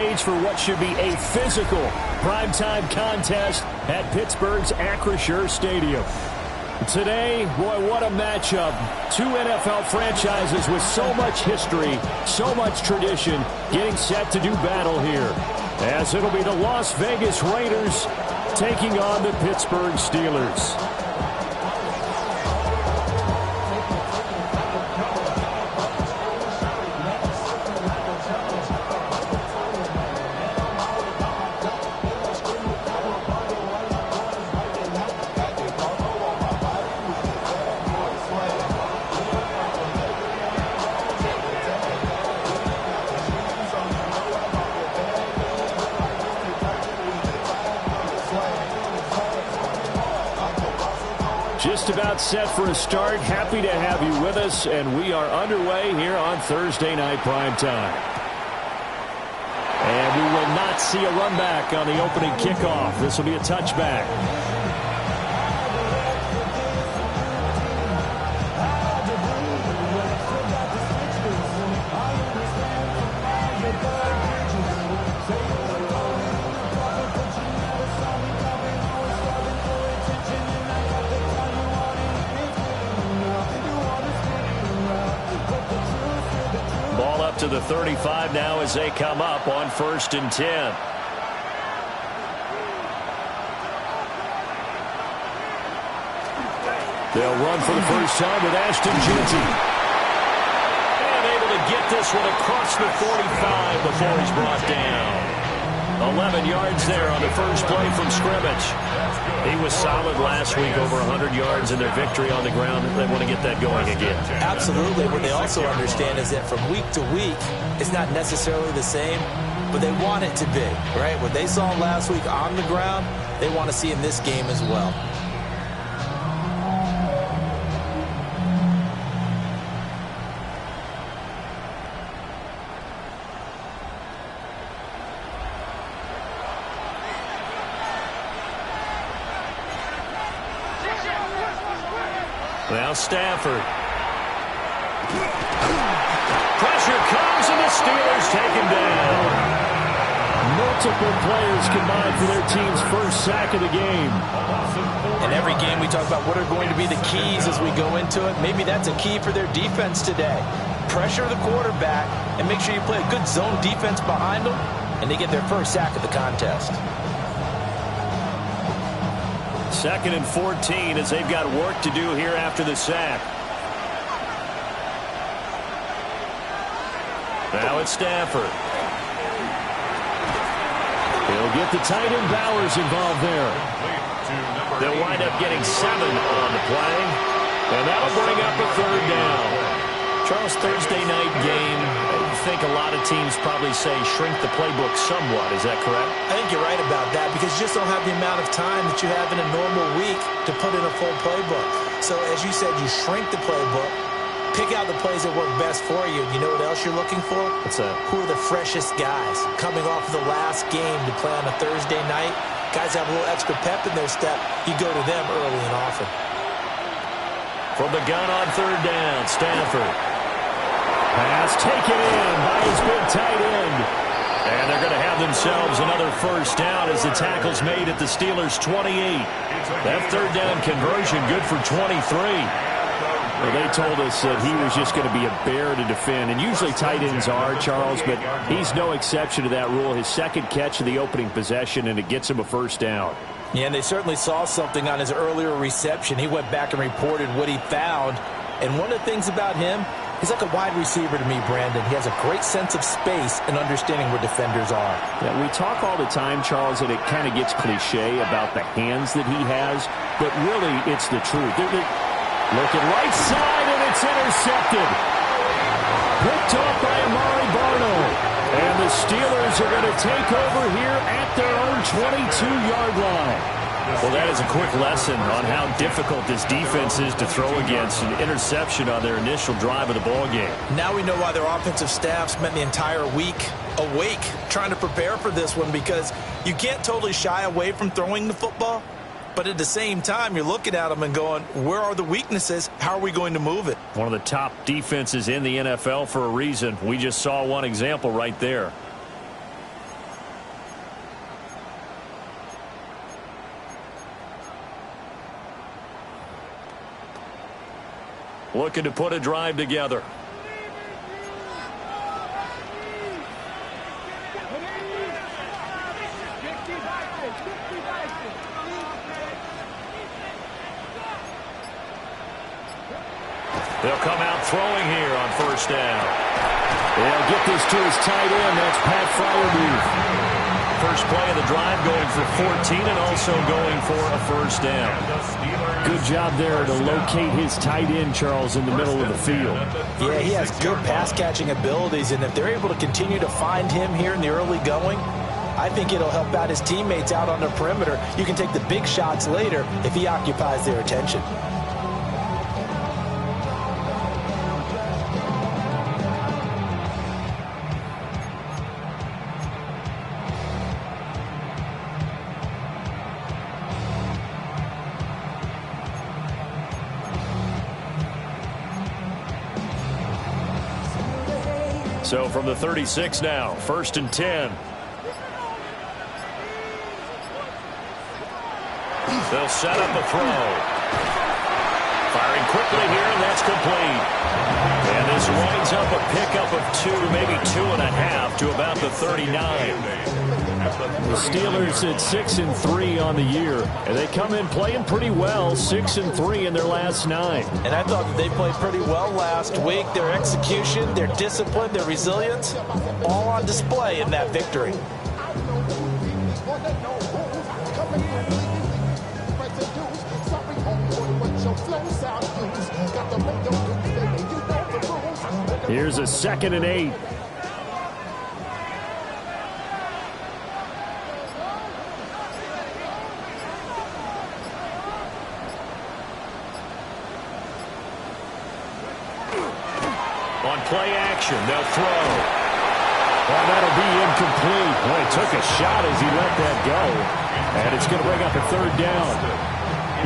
For what should be a physical primetime contest at Pittsburgh's Acrisure Stadium. Today, boy, what a matchup. Two NFL franchises with so much history, so much tradition, getting set to do battle here. As it'll be the Las Vegas Raiders taking on the Pittsburgh Steelers. Just about set for a start. Happy to have you with us, and we are underway here on Thursday Night Primetime. And we will not see a run back on the opening kickoff. This will be a touchback. To the 35 now as they come up on 1st and 10. They'll run for the first time with Ashton Jeanty. And able to get this one across the 45 before he's brought down. 11 yards there on the first play from scrimmage. He was solid last week, over 100 yards in their victory on the ground. They want to get that going again. Absolutely. What they also understand is that from week to week, it's not necessarily the same, but they want it to be, right? What they saw last week on the ground, they want to see in this game as well. Now Stafford. Pressure comes and the Steelers take him down. Multiple players combined for their team's first sack of the game. In every game we talk about what are going to be the keys as we go into it. Maybe that's a key for their defense today. Pressure the quarterback and make sure you play a good zone defense behind them, and they get their first sack of the contest. 2nd and 14 as they've got work to do here after the sack. Now it's Stafford. He'll get the tight end Bowers involved there. They'll wind up getting 7 on the play, and that'll bring up a 3rd down. Charles, Thursday night game, I think a lot of teams probably say shrink the playbook somewhat. Is that correct? I think you're right about that because you just don't have the amount of time that you have in a normal week to put in a full playbook. So as you said, you shrink the playbook, pick out the plays that work best for you. You know what else you're looking for? What's that? Who are the freshest guys coming off of the last game to play on a Thursday night? Guys have a little extra pep in their step. You go to them early and often. From the gun on 3rd down, Stafford. Pass taken in by his big tight end. And they're going to have themselves another first down as the tackle's made at the Steelers' 28. That 3rd down conversion good for 23. Well, they told us that he was just going to be a bear to defend. And usually tight ends are, Charles, but he's no exception to that rule. His 2nd catch of the opening possession, and it gets him a first down. Yeah, and they certainly saw something on his earlier reception. He went back and reported what he found. And one of the things about him, he's like a wide receiver to me, Brandon. He has a great sense of space and understanding where defenders are. Yeah, we talk all the time, Charles, and it kind of gets cliche about the hands that he has, but really it's the truth. Looking right side, and it's intercepted. Picked off by Amari Barno. And the Steelers are going to take over here at their own 22-yard line. Well, that is a quick lesson on how difficult this defense is to throw against. An interception on their initial drive of the ballgame. Now we know why their offensive staff spent the entire week awake trying to prepare for this one, because you can't totally shy away from throwing the football. But at the same time, you're looking at them and going, where are the weaknesses? How are we going to move it? One of the top defenses in the NFL for a reason. We just saw one example right there. looking to put a drive together. They'll come out throwing here on first down. They'll get this to his tight end. That's Pat Freiermuth. First play of the drive going for 14 and also going for a first down. Good job there to locate his tight end, Charles, in the middle of the field. Yeah, he has good pass-catching abilities, and if they're able to continue to find him here in the early going, I think it'll help out his teammates out on the perimeter. You can take the big shots later if he occupies their attention. So from the 36 now, 1st and 10. They'll set up a throw. Firing quickly here, and that's complete. And this winds up a pickup of 2, maybe 2.5 to about the 39. The Steelers at 6-3 on the year, and they come in playing pretty well, 6-3 in their last 9. And I thought that they played pretty well last week. Their execution, their discipline, their resilience, all on display in that victory. Here's a 2nd and 8. On play action, they'll throw. Well, that'll be incomplete. Boy, he took a shot as he let that go. And it's going to bring up a 3rd down.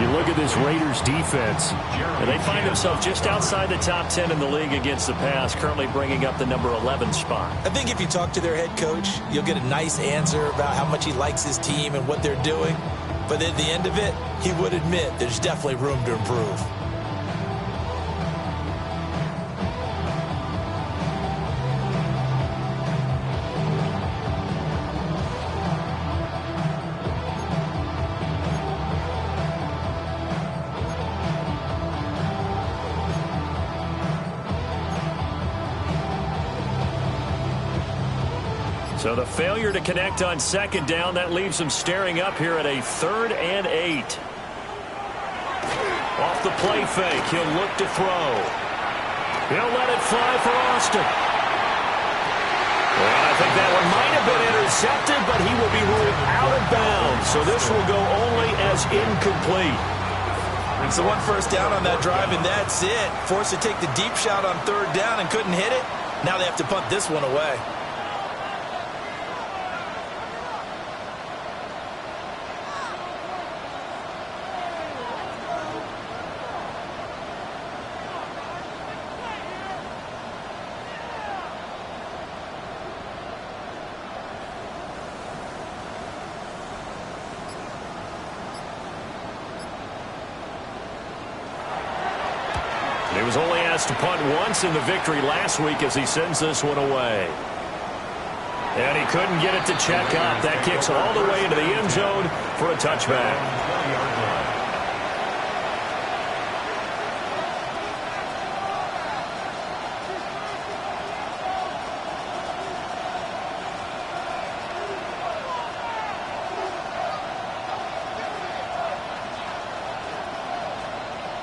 You look at this Raiders defense. And they find themselves just outside the top 10 in the league against the pass, currently bringing up the number 11 spot. I think if you talk to their head coach, you'll get a nice answer about how much he likes his team and what they're doing. But at the end of it, he would admit there's definitely room to improve. So the failure to connect on 2nd down, that leaves them staring up here at a 3rd and 8. Off the play fake, he'll look to throw. He'll let it fly for Austin. And I think that one might have been intercepted, but he will be ruled out of bounds. So this will go only as incomplete. It's the 1 first down on that drive, and that's it. Forced to take the deep shot on 3rd down and couldn't hit it. Now they have to punt this one away. He was only asked to punt once in the victory last week as he sends this one away. And he couldn't get it to check up. That kicks all the way into the end zone for a touchback.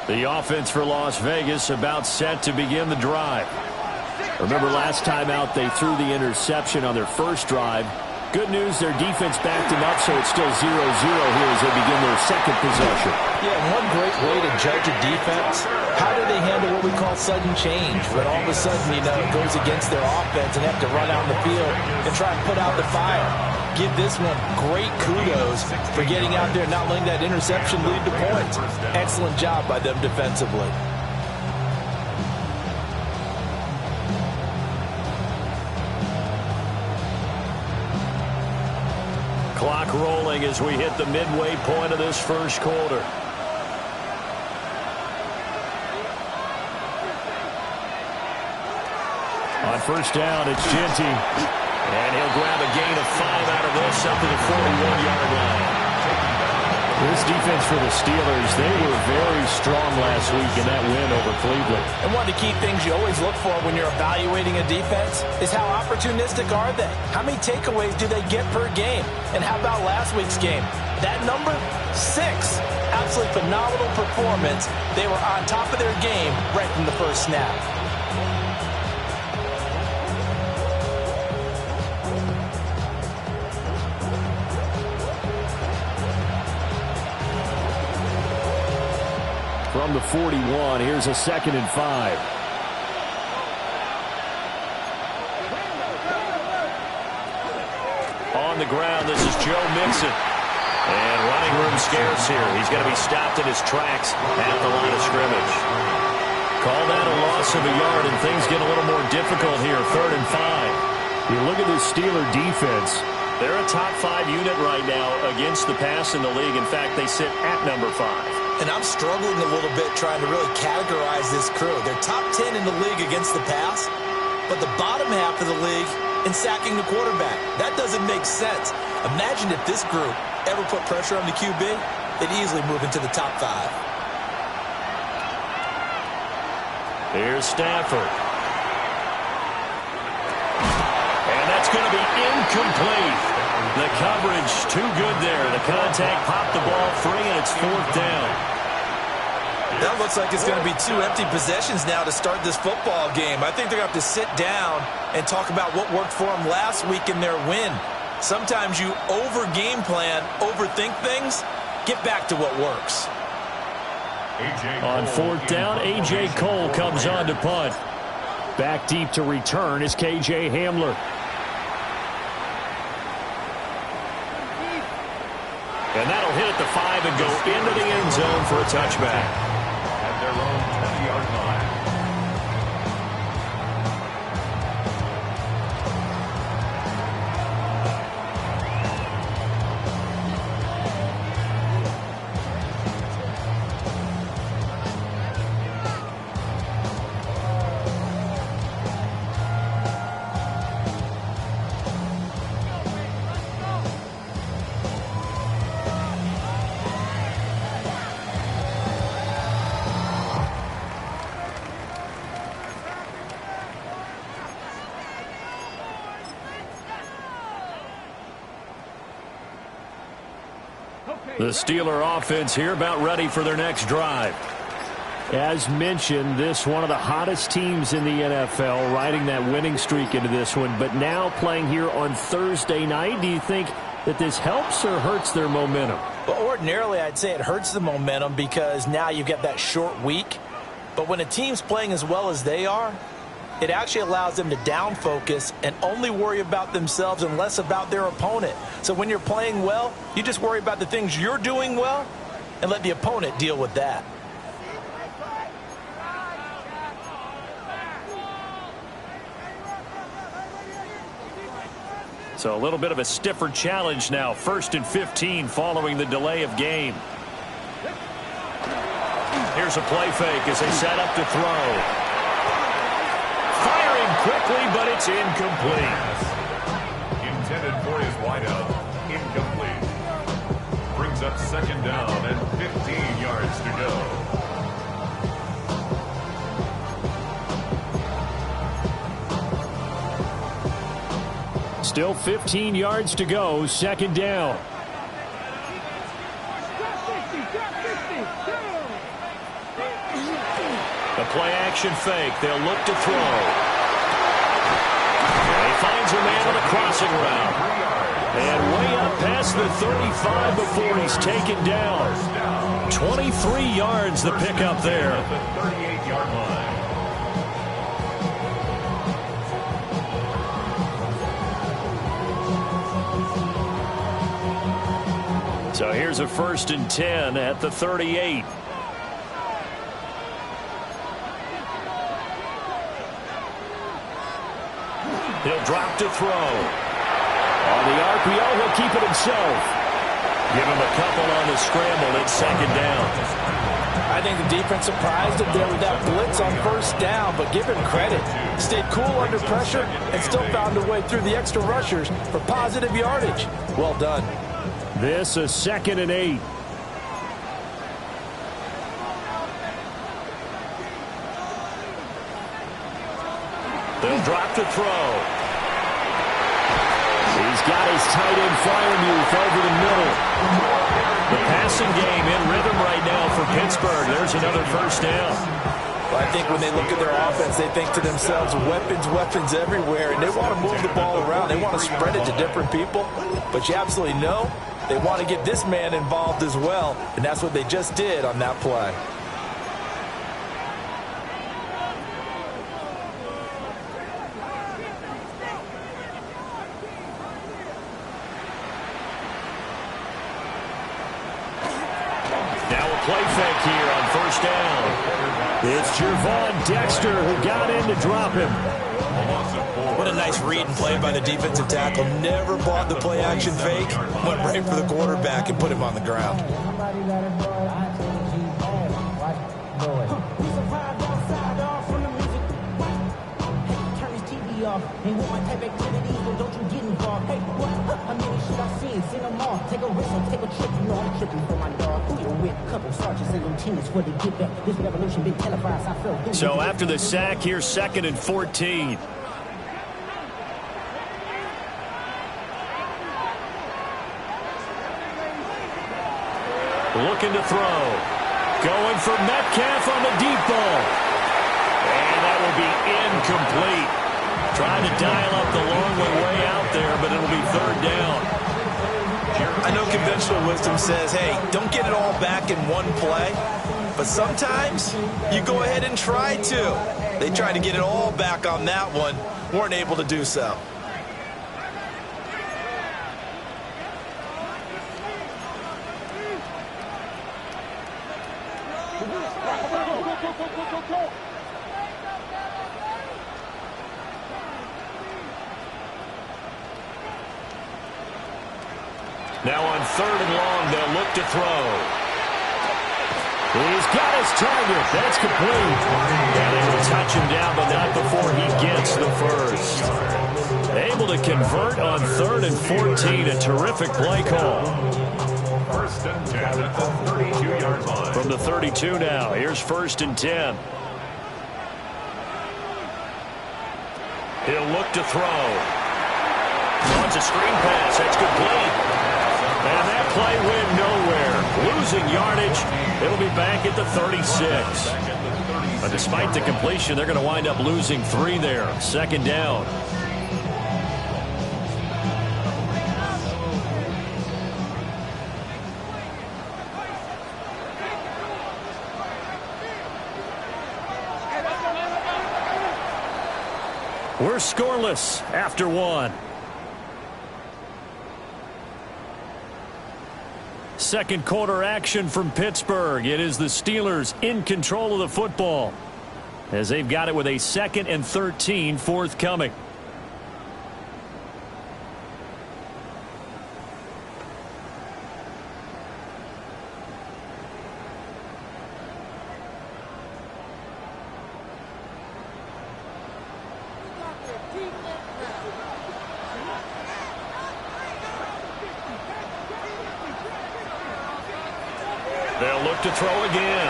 The offense for Las Vegas about set to begin the drive. Remember last time out they threw the interception on their first drive. Good news, their defense backed them up, so it's still 0-0 here as they begin their 2nd possession. Yeah, and one great way to judge a defense, how do they handle what we call sudden change? When all of a sudden, you know, it goes against their offense and they have to run out in the field and try and put out the fire. Give this one great kudos for getting out there and not letting that interception lead to points. Excellent job by them defensively. Clock rolling as we hit the midway point of this first quarter. first down. It's Genty. And he'll grab a gain of 5 out of this up to the 41-yard line. This defense for the Steelers, they were very strong last week in that win over Cleveland. And one of the key things you always look for when you're evaluating a defense is how opportunistic are they? How many takeaways do they get per game? And how about last week's game? That number, 6. Absolutely phenomenal performance. They were on top of their game right from the first snap. From the 41, here's a 2nd and 5. On the ground, this is Joe Mixon. And running room scarce here. He's going to be stopped in his tracks at the line of scrimmage. Call that a loss of a yard, and things get a little more difficult here. 3rd and 5. You look at this Steeler defense. They're a top 5 unit right now against the pass in the league. In fact, they sit at number 5. And I'm struggling a little bit trying to really categorize this crew. They're top 10 in the league against the pass, but the bottom half of the league in sacking the quarterback. That doesn't make sense. Imagine if this group ever put pressure on the QB, they'd easily move into the top 5. Here's Stafford. And that's going to be incomplete. The coverage too good there. The contact popped the ball free, and it's 4th down. That looks like it's going to be 2 empty possessions now to start this football game. I think they're going to have to sit down and talk about what worked for them last week in their win. Sometimes you over-game plan, overthink things. Get back to what works. On 4th down, A.J. Cole comes on to punt. Back deep to return is K.J. Hamler. And that'll hit at the 5 and go into the end zone for a touchback. At their own 20-yard line. The Steeler offense here about ready for their next drive. As mentioned, this one of the hottest teams in the NFL, riding that winning streak into this one, but now playing here on Thursday night. Do you think that this helps or hurts their momentum? Well, ordinarily, I'd say it hurts the momentum because now you get that short week. But when a team's playing as well as they are, it actually allows them to down focus and only worry about themselves and less about their opponent. So when you're playing well, you just worry about the things you're doing well and let the opponent deal with that. So a little bit of a stiffer challenge now. 1st and 15 following the delay of game. Here's a play fake as they set up to throw. Firing quickly, but it's incomplete. Intended for his wideout. Incomplete. Brings up 2nd down and 15 yards to go. Still 15 yards to go, 2nd down. The play-action fake. They'll look to throw. And he finds a man on the crossing route. And way up past the 35 before he's taken down. 23 yards the pickup there. At the 38-yard line. So here's a 1st and 10 at the 38. He'll drop to throw. On the RPO, he'll keep it himself. Give him a couple on the scramble. It's 2nd down. I think the defense surprised him there with that blitz on first down, but give him credit. Stayed cool under pressure and still found a way through the extra rushers for positive yardage. Well done. This is 2nd and 8. They'll drop to throw. He's got his tight end Fryermuth over the middle. The passing game in rhythm right now for Pittsburgh. There's another first down. Well, I think when they look at their offense, they think to themselves, weapons, weapons everywhere, and they want to move the ball around. They want to spread it to different people, but you absolutely know they want to get this man involved as well, and that's what they just did on that play. Play fake here on first down. It's Gervon Dexter who got in to drop him. What a nice read and play by the defensive tackle. Never bought the play action fake. Went right for the quarterback and put him on the ground. And with my type activities, so don't you get involved. Hey, what? How many should I see? Sing them all. Take a risk and take a trip. You know I'm tripping for my dog. Who you with? Couple sergeants and lieutenants for the get back. This revolution been televised. I felt. So after the sack, here's 2nd and 14. Looking to throw. Going for Metcalf on the deep ball. And that will be incomplete. Trying to dial up the long way out there, but it'll be 3rd down. I know conventional wisdom says, hey, don't get it all back in one play. But sometimes you go ahead and try to. They tried to get it all back on that one. Weren't able to do so. Now on 3rd and long, they'll look to throw. He's got his target. That's complete. And they will touch him down, but not before he gets the first. Able to convert on 3rd and 14. A terrific play call. 1st and 10 at the 32-yard line. From the 32 now. Here's 1st and 10. He'll look to throw. Wants a screen pass. That's complete. And that play went nowhere. Losing yardage. It'll be back at the 36. But despite the completion, they're going to wind up losing 3 there. 2nd down. We're scoreless after 1. Second quarter action from Pittsburgh. It is the Steelers in control of the football as they've got it with a 2nd and 13 forthcoming. They'll look to throw again.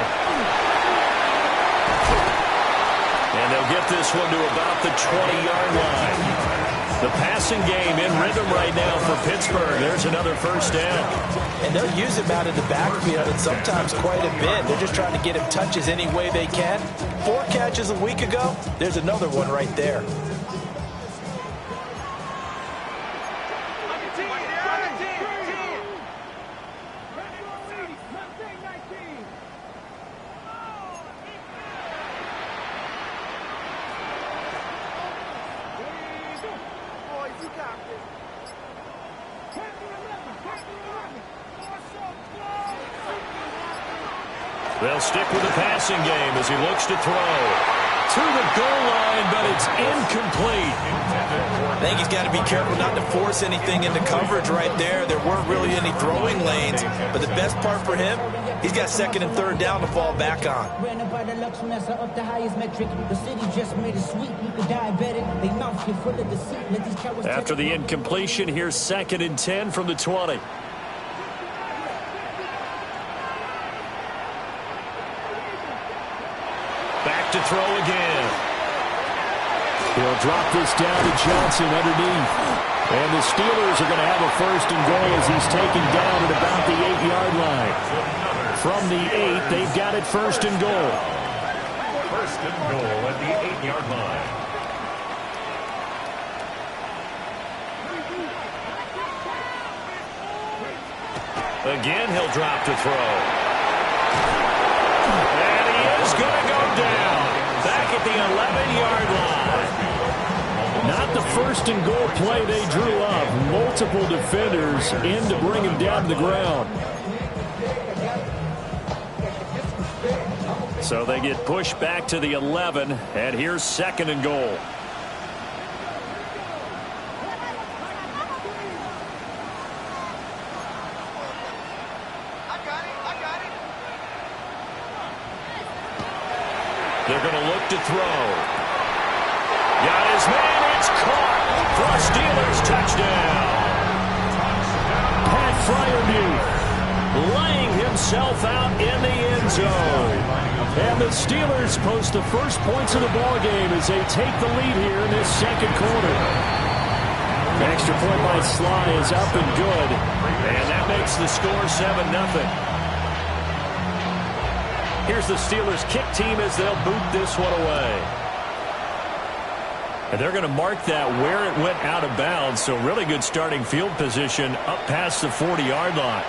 And they'll get this one to about the 20-yard line. The passing game in rhythm right now for Pittsburgh. There's another first down. And they'll use him out of the backfield and sometimes quite a bit. They're just trying to get him touches any way they can. 4 catches a week ago. There's another one right there. They'll stick with the passing game as he looks to throw. to the goal line, but it's incomplete. I think he's got to be careful not to force anything into coverage right there. There weren't really any throwing lanes, but the best part for him, he's got second and third down to fall back on. After the incompletion, here's second and 10 from the 20. Back to throw again. He'll drop this down to Johnson underneath. And the Steelers are going to have a first and goal as he's taken down at about the 8-yard line. From the 8, they've got it first and goal. First and goal at the 8-yard line. Again, he'll drop to throw. And he is going to go down. Back at the 11-yard line. Not the first and goal play they drew up. Multiple defenders in to bring him down to the ground. So they get pushed back to the 11, and here's second and goal. They're going to look to throw. Got his man. It's caught for a Steelers touchdown. Pat Fryermuth Laying himself out in the end zone. and the Steelers post the first points of the ball game as they take the lead here in this second quarter. The extra point by Sly is up and good. And that makes the score 7-0. Here's the Steelers kick team as they'll boot this one away. And they're going to mark that where it went out of bounds. So really good starting field position up past the 40-yard line.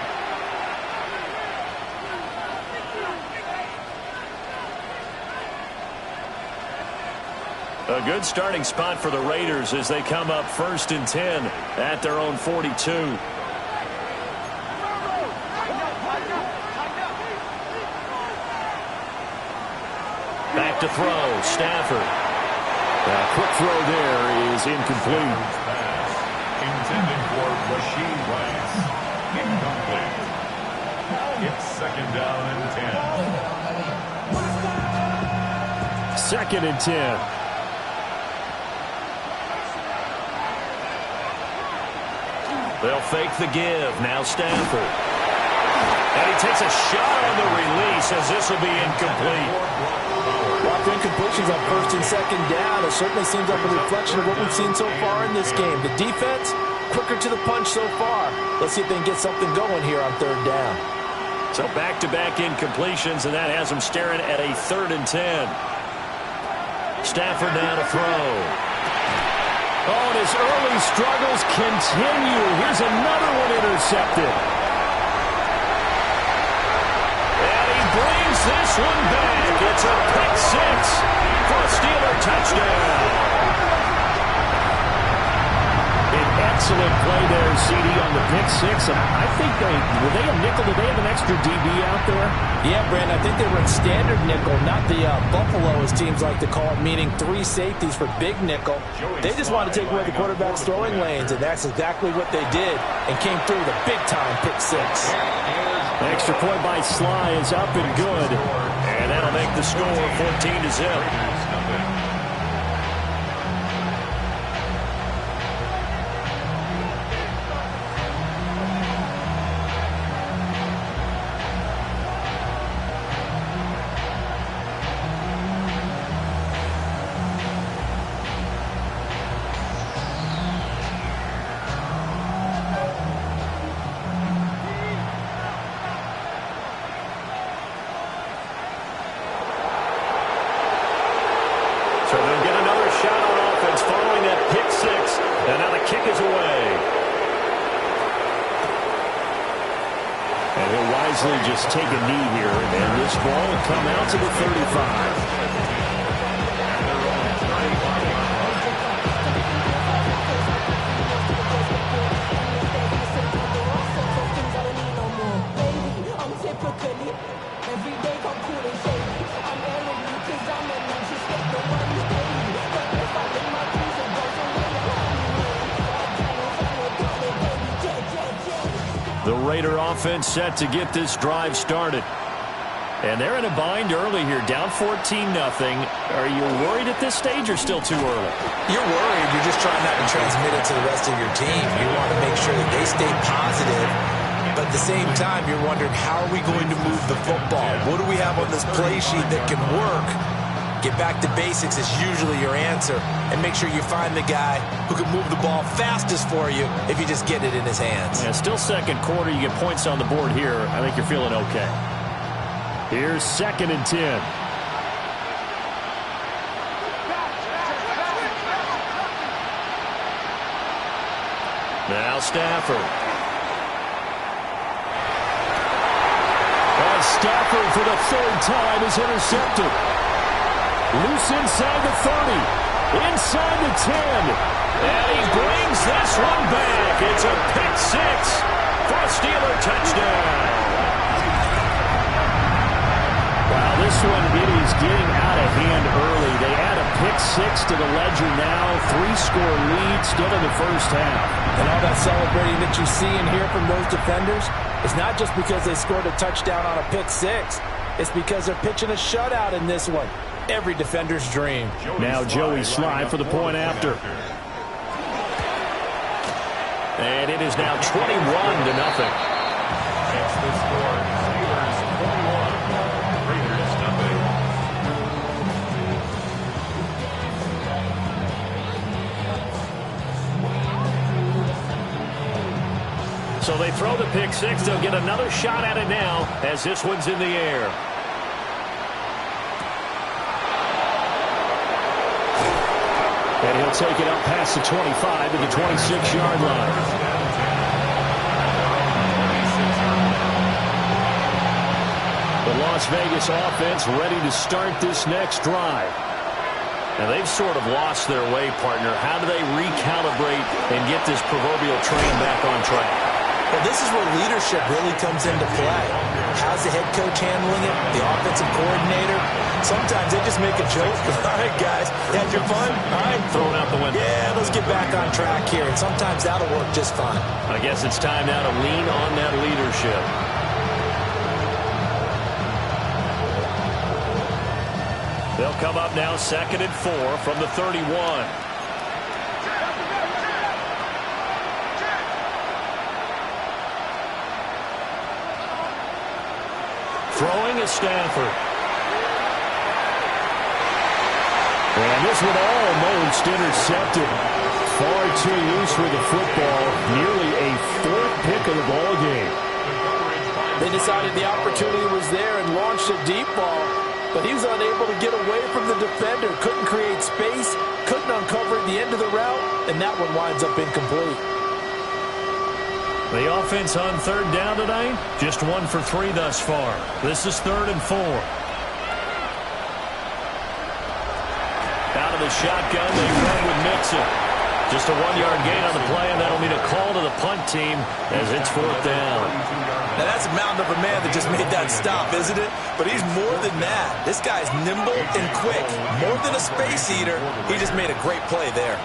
A good starting spot for the Raiders as they come up 1st and 10 at their own 42. Back to throw, Stafford. Quick throw there is incomplete. Intended for Rashee Rice. Incomplete. It's second down and 10. Second and 10. They'll fake the give. Now Stafford. And he takes a shot on the release as this will be incomplete. Lots of incompletions on first and second down. It certainly seems like a reflection of what we've seen so far in this game. The defense, quicker to the punch so far. Let's see if they can get something going here on third down. So back-to-back incompletions, and that has them staring at a 3rd and 10. Stafford now to throw. Oh, and his early struggles continue. Here's another one intercepted. And he brings this one back. It's a pick six for a Steeler touchdown. An excellent play there, CD, on the pick six. And I think were they a nickel? Did they have an extra DB out there? Yeah, Brandon, I think they were in standard nickel, not the Buffalo, as teams like to call it, meaning 3 safeties for big nickel. They just wanted to take away the quarterback's throwing lanes, and that's exactly what they did, and came through with a big-time pick six. Extra point by Sly is up and good. And that'll make the score 14-0. So they'll get another shot on offense following that pick six. And now the kick is away. And he'll wisely just take a knee here. And this ball will come out to the 35. The Raider offense set to get this drive started. And they're in a bind early here, down 14-0. Are you worried at this stage or still too early? You're worried. You're just trying not to transmit it to the rest of your team. You want to make sure that they stay positive. But at the same time, you're wondering, how are we going to move the football? What do we have on this play sheet that can work? Get back to basics is usually your answer. And make sure you find the guy who can move the ball fastest for you if you just get it in his hands. Yeah, still second quarter. You get points on the board here. I think you're feeling okay. Here's 2nd and 10. Now Stafford. And Stafford for the 3rd time is intercepted. Loose inside the 30. Inside the 10. And he brings this one back. It's a pick 6 for a Steeler touchdown. Wow, this one, it is getting out of hand early. They add a pick 6 to the ledger now. 3-score lead still in the first half. And all that celebrating that you see and hear from those defenders is not just because they scored a touchdown on a pick 6. It's because they're pitching a shutout in this one. Every defender's dream. Now Joey Sly for the point after. And it is now 21-0. That's the score. Steelers 21, Raiders nothing. So they throw the pick 6. They'll get another shot at it now as this one's in the air. And he'll take it up past the 25 to the 26-yard line. The Las Vegas offense ready to start this next drive. And they've sort of lost their way, partner. How do they recalibrate and get this proverbial train back on track? Well, this is where leadership really comes into play. How's the head coach handling it? The offensive coordinator? Sometimes they just make a joke. All right, guys, you had your fun? All right. Thrown out the window. Yeah, let's get back on track here. And sometimes that'll work just fine. I guess it's time now to lean on that leadership. They'll come up now 2nd and 4 from the 31. Throwing is Stafford. And this one almost intercepted. Far too loose with the football. Nearly a 4th pick of the ball game. They decided the opportunity was there and launched a deep ball, but he was unable to get away from the defender. Couldn't create space, couldn't uncover the end of the route, and that one winds up incomplete. The offense on 3rd down tonight, just 1 for 3 thus far. This is 3rd and 4. Out of the shotgun, they run with Mixon. Just a 1-yard gain on the play, and that'll mean a call to the punt team as it's 4th down. Now, that's a mountain of a man that just made that stop, isn't it? But he's more than that. This guy's nimble and quick. More than a space eater, he just made a great play there.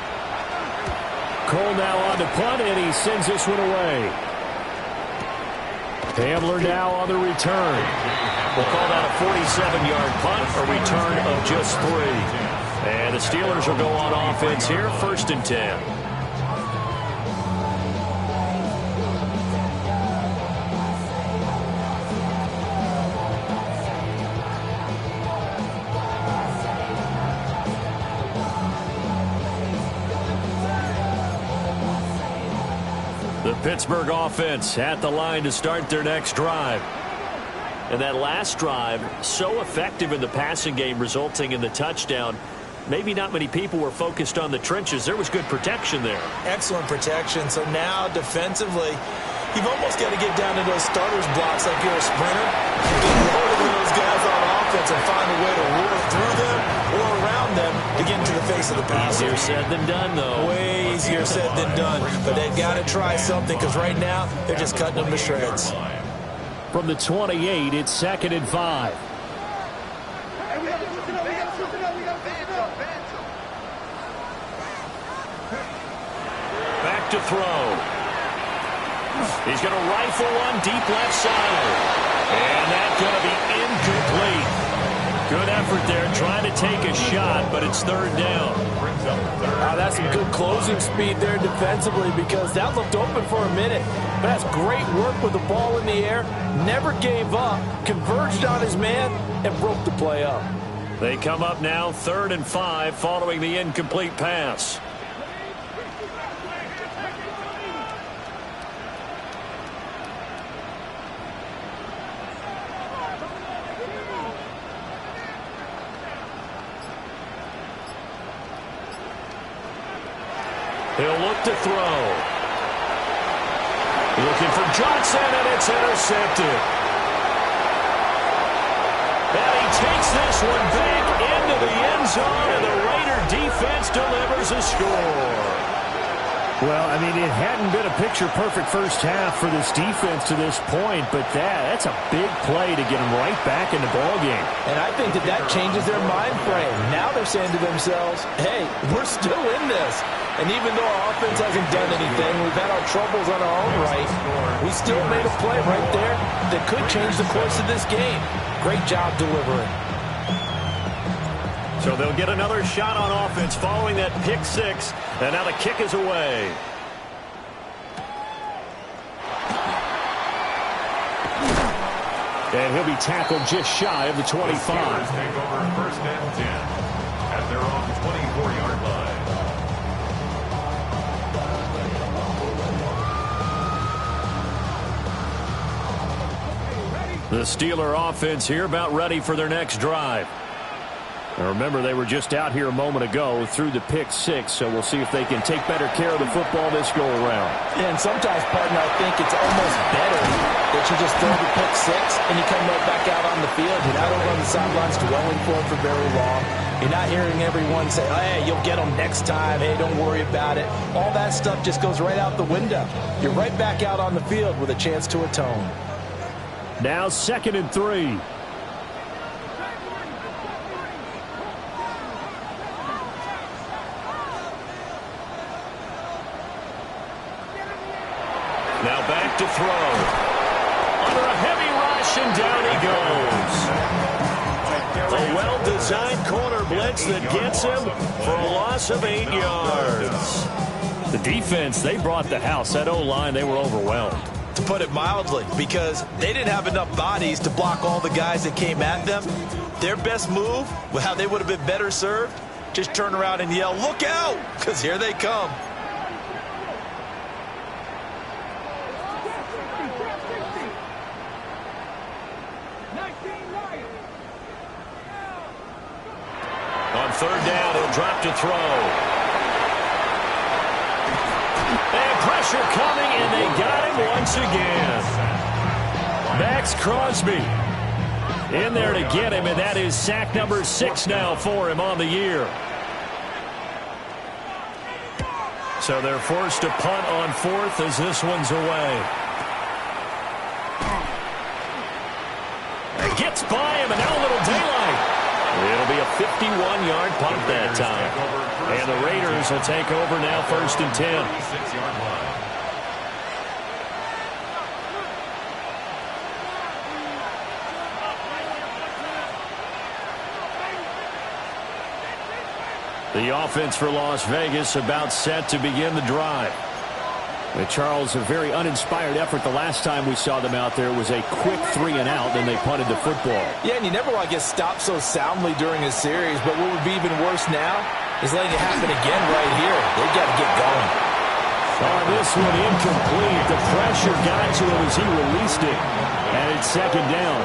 Cole now on to punt, and he sends this one away. Hamler now on the return. We'll call that a 47-yard punt, a return of just 3. And the Steelers will go on offense here, 1st and 10. The Pittsburgh offense at the line to start their next drive. And that last drive, so effective in the passing game, resulting in the touchdown. Maybe not many people were focused on the trenches. There was good protection there. Excellent protection. So now, defensively, you've almost got to get down to those starters blocks like you're a sprinter. Get lower than those guys on offense and find a way to roar through them or around them to get into the face of the passer. Easier said than done, though. Way easier said than done. But they've got to try something because right now, they're just cutting them to shreds. From the 28, it's 2nd and 5. Back to throw. He's going to rifle one deep left side. And that's going to be incomplete. Good effort there trying to take a shot, but it's third down. That's some good closing speed there defensively because that looked open for a minute. But that's great work with the ball in the air. Never gave up, converged on his man, and broke the play up. They come up now 3rd and 5 following the incomplete pass. He'll look to throw. Looking for Johnson, and it's intercepted. And he takes this one back into the end zone, and the Raider defense delivers a score. Well, I mean, it hadn't been a picture-perfect first half for this defense to this point, but that's a big play to get them right back in the ballgame. And I think that changes their mind frame. Now they're saying to themselves, hey, we're still in this. And even though our offense hasn't done anything, we've had our troubles on our own right, we still made a play right there that could change the course of this game. Great job delivering. So they'll get another shot on offense following that pick six, and now the kick is away. And he'll be tackled just shy of the 25. The Steelers take over 1st and 10 at their own 24-yard line. The Steeler offense here about ready for their next drive. Now remember, they were just out here a moment ago through the pick six, so we'll see if they can take better care of the football this go-around. Yeah, and sometimes, partner, I think it's almost better that you just throw the pick six and you come right back out on the field. You're not over on the sidelines dwelling for it for very long. You're not hearing everyone say, hey, you'll get them next time. Hey, don't worry about it. All that stuff just goes right out the window. You're right back out on the field with a chance to atone. Now 2nd and 3. Now back to throw. Under a heavy rush, and down he goes. A well-designed corner blitz that gets him for a loss of 8 yards. The defense, they brought the house. That O-line, they were overwhelmed. To put it mildly, because they didn't have enough bodies to block all the guys that came at them. Their best move, how they would have been better served, just turn around and yell, look out, because here they come. On 3rd down, he'll drop to throw. And pressure coming, and they got him once again. Max Crosby in there to get him, and that is sack number 6 now for him on the year. So they're forced to punt on 4th as this one's away. It gets by him, and now a little daylight. It'll be a 51-yard punt that time. And the Raiders will take over now 1st and 10. 6-yard line. The offense for Las Vegas about set to begin the drive. Charles, a very uninspired effort the last time we saw them out there. It was a quick 3 and out, then they punted the football. Yeah, and you never want to get stopped so soundly during a series, but what would be even worse now is letting it happen again right here. They've got to get going. On this one, incomplete. The pressure got to him as he released it. And it's 2nd down.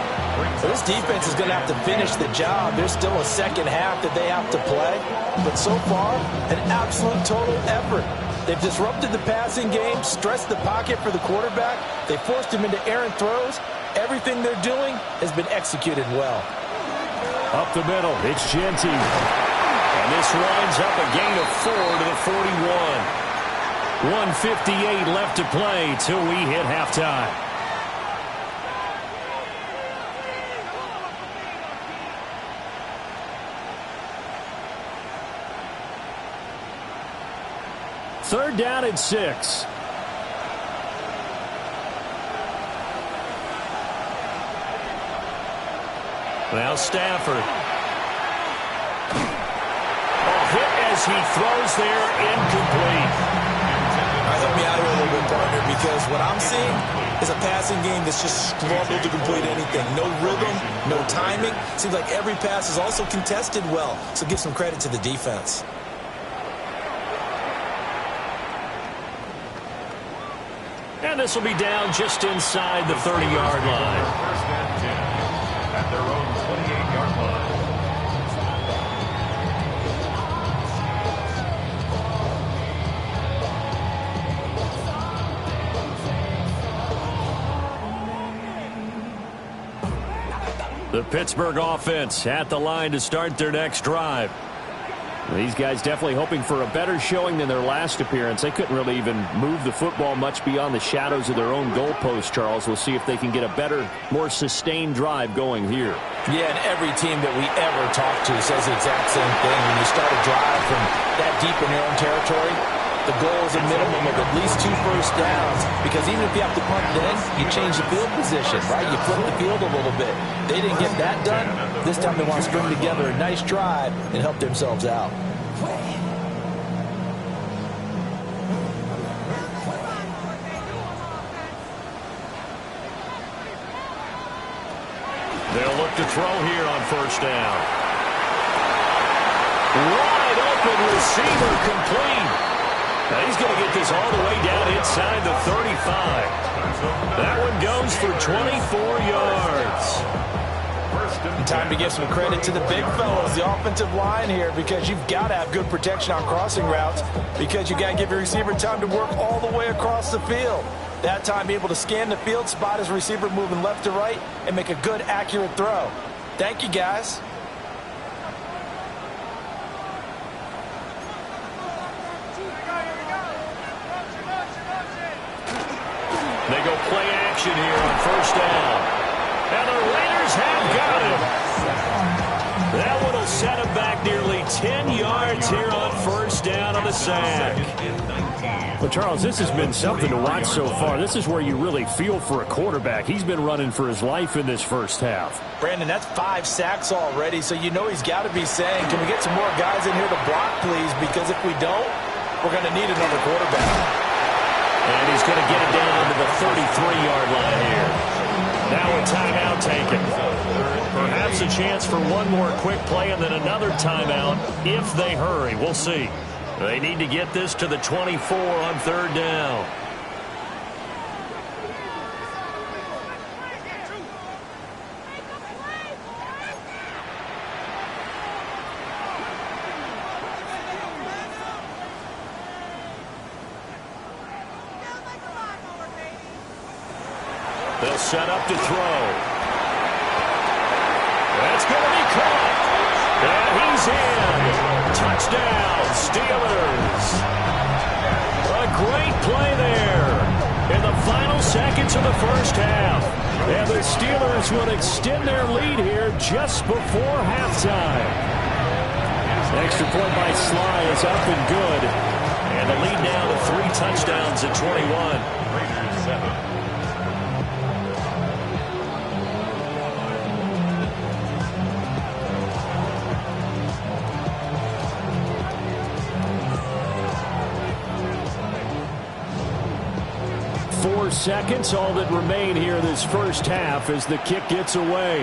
So this defense is going to have to finish the job. There's still a second half that they have to play. But so far, an absolute total effort. They've disrupted the passing game, stressed the pocket for the quarterback. They forced him into errant throws. Everything they're doing has been executed well. Up the middle, it's Genty. And this winds up a gain of 4 to the 41. 1:58 left to play till we hit halftime. Third down and 6. Now Stafford. Hit as he throws there, incomplete. Help me out here a little bit, partner, because what I'm seeing is a passing game that's just struggled to complete anything. No rhythm, no timing. Seems like every pass is also contested well, so give some credit to the defense. And this will be down just inside the 30-yard line. First and 10 at their own 28-yard line. The Pittsburgh offense at the line to start their next drive. These guys definitely hoping for a better showing than their last appearance. They couldn't really even move the football much beyond the shadows of their own goalpost, Charles. We'll see if they can get a better, more sustained drive going here. Yeah, and every team that we ever talk to says the exact same thing. When you start a drive from that deep in your own territory, the goal is a minimum of at least 2 first downs, because even if you have to punt then, you change the field position, right? You flip the field a little bit. They didn't get that done. This time they want to string together a nice drive and help themselves out. They'll look to throw here on first down. Wide open receiver, complete. Now he's going to get this all the way down inside the 35. That one goes for 24 yards. And time to give some credit to the big fellas, the offensive line here, because you've got to have good protection on crossing routes, because you got to give your receiver time to work all the way across the field. That time, be able to scan the field, spot his receiver moving left to right, and make a good, accurate throw. Thank you, guys. They go play action here on first down. And the Raiders have got him. That one will set him back nearly 10 yards here on first down on the sack. Well, Charles, this has been something to watch so far. This is where you really feel for a quarterback. He's been running for his life in this first half. Brandon, that's 5 sacks already, so you know he's got to be saying, can we get some more guys in here to block, please? Because if we don't, we're going to need another quarterback. And he's going to get it down to the 33-yard line here. Now a timeout taken. Perhaps a chance for one more quick play and then another timeout if they hurry. We'll see. They need to get this to the 24 on third down. They'll set up to throw. That's going to be caught. And he's in. Touchdown, Steelers. A great play there in the final seconds of the first half. And the Steelers will extend their lead here just before halftime. Extra point by Sly is up and good. And the lead now to 3 touchdowns at 21. Raiders 7. 4 seconds, all that remain here this first half as the kick gets away.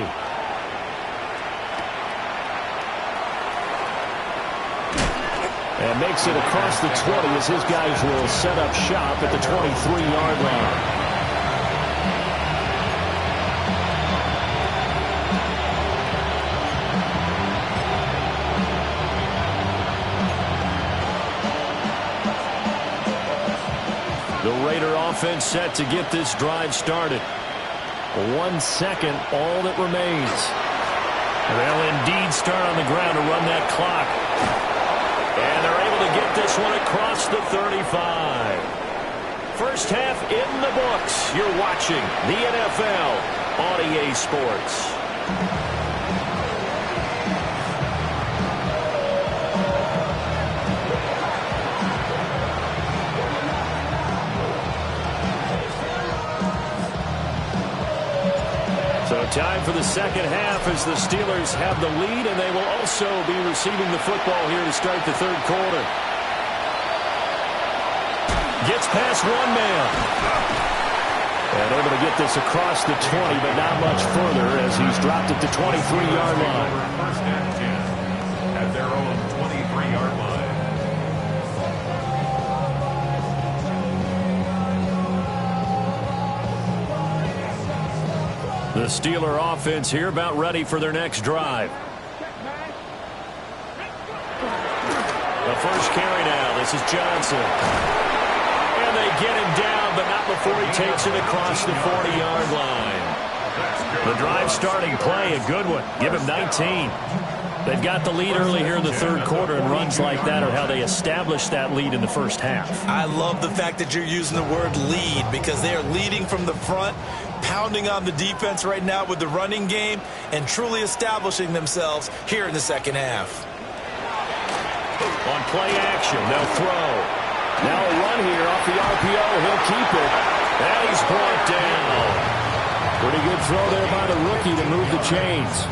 And makes it across the 20 as his guys will set up shop at the 23-yard line. The Raider offense set to get this drive started. 1 second, all that remains. They'll indeed start on the ground to run that clock. And they're able to get this one across the 35. First half in the books. You're watching the NFL on EA Sports. So time for the second half as the Steelers have the lead, and they will also be receiving the football here to start the third quarter. Gets past one man. And able to get this across the 20, but not much further as he's dropped it to 23-yard line. First and 10 at their own 23-yard line. The Steeler offense here about ready for their next drive. The first carry now. This is Johnson. And they get him down, but not before he takes it across the 40-yard line. The drive starting play, a good one. Give him 19. They've got the lead early here in the third quarter, and runs like that are how they establish that lead in the first half. I love the fact that you're using the word lead because they are leading from the front, pounding on the defense right now with the running game, and truly establishing themselves here in the second half. On play action, they'll throw. Now a run here off the RPO. He'll keep it. And he's brought down. Pretty good throw there by the rookie to move the chains.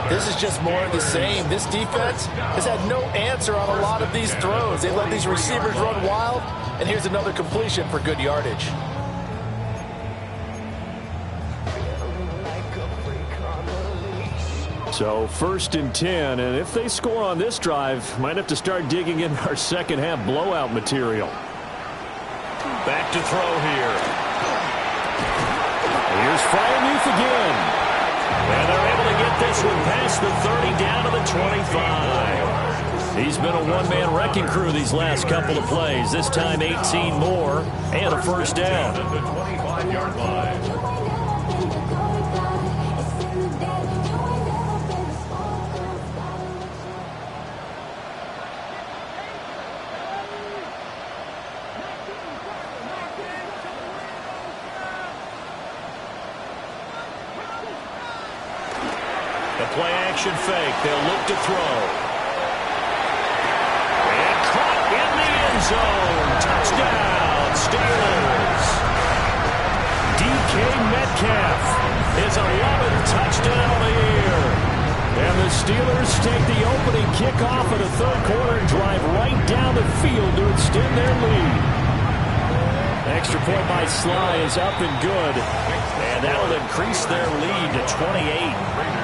This is just more of the same. This defense has had no answer on a lot of these throws. They let these receivers run wild, and here's another completion for good yardage. So first and 10, and if they score on this drive, might have to start digging in our second half blowout material. Back to throw here. Here's Freiermuth again. And they're able to get this one past the 30 down to the 25. He's been a one-man wrecking crew these last couple of plays. This time 18 more and a first down. At the 25-yard line. Play action fake. They'll look to throw. And caught in the end zone. Touchdown, Steelers. DK Metcalf is 11th touchdown of the year. And the Steelers take the opening kickoff of the third quarter and drive right down the field to extend their lead. Extra point by Sly is up and good. And that'll increase their lead to 28.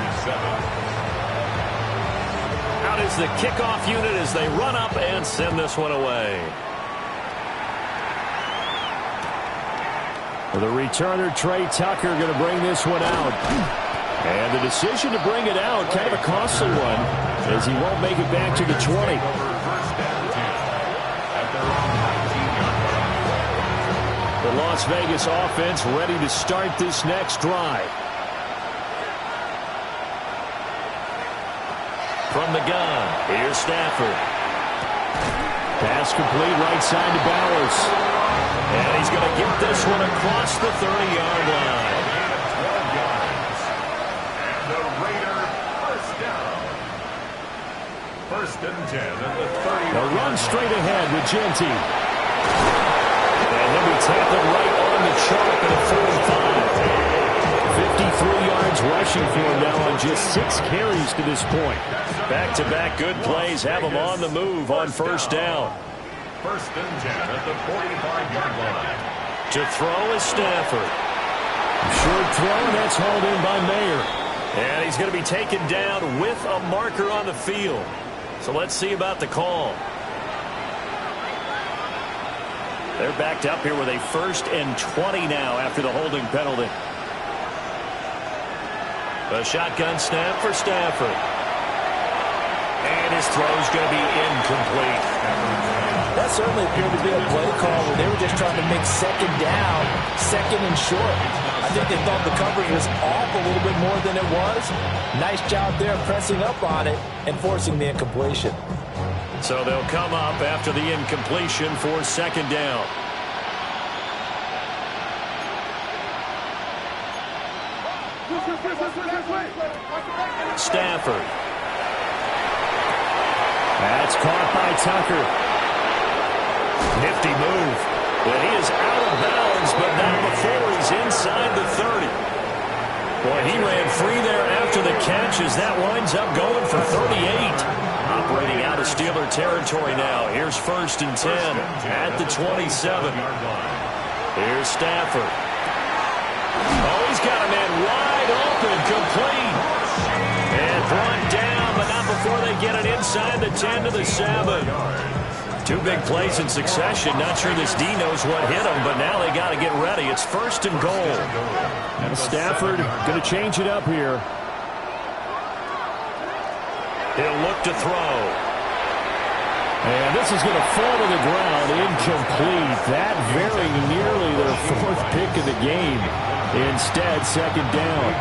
Out is the kickoff unit as they run up and send this one away. The returner, Trey Tucker, going to bring this one out. And the decision to bring it out, kind of a costly one, as he won't make it back to the 20. The Las Vegas offense ready to start this next drive. From the gun, here's Stafford. Pass complete right side to Bowers. And he's going to get this one across the 30-yard line. And the Raider first down. First and 10 at the 30. They'll run straight ahead with Genty. And he'll be tackled right on the chalk at the 45. 53 yards rushing for him now on just 6 carries to this point. Back-to-back good plays have him on the move on first down. First and 10 at the 45-yard line. To throw is Stafford. Short throw, and that's hauled in by Mayer. And he's going to be taken down with a marker on the field. So let's see about the call. They're backed up here with a first and 20 now after the holding penalty. A shotgun snap for Stafford. And his throw's going to be incomplete. That certainly appeared to be a play call where they were just trying to make second down, second and short. I think they thought the coverage was off a little bit more than it was. Nice job there pressing up on it and forcing the incompletion. So they'll come up after the incompletion for second down. Stafford. That's caught by Tucker. Nifty move. But he is out of bounds, but not before he's inside the 30. And he ran free there after the catch as that winds up going for 38. Operating out of Steeler territory now. Here's 1st and 10 at the 27. Here's Stafford. Oh, he's got a man wide open, complete. And brought down, but not before they get it inside the 10 to the 7. 2 big plays in succession. Not sure this D knows what hit him, but now they got to get ready. It's 1st and goal. And Stafford going to change it up here. He'll look to throw. And this is going to fall to the ground, incomplete. That very nearly their 4th pick of the game. Instead, 2nd down.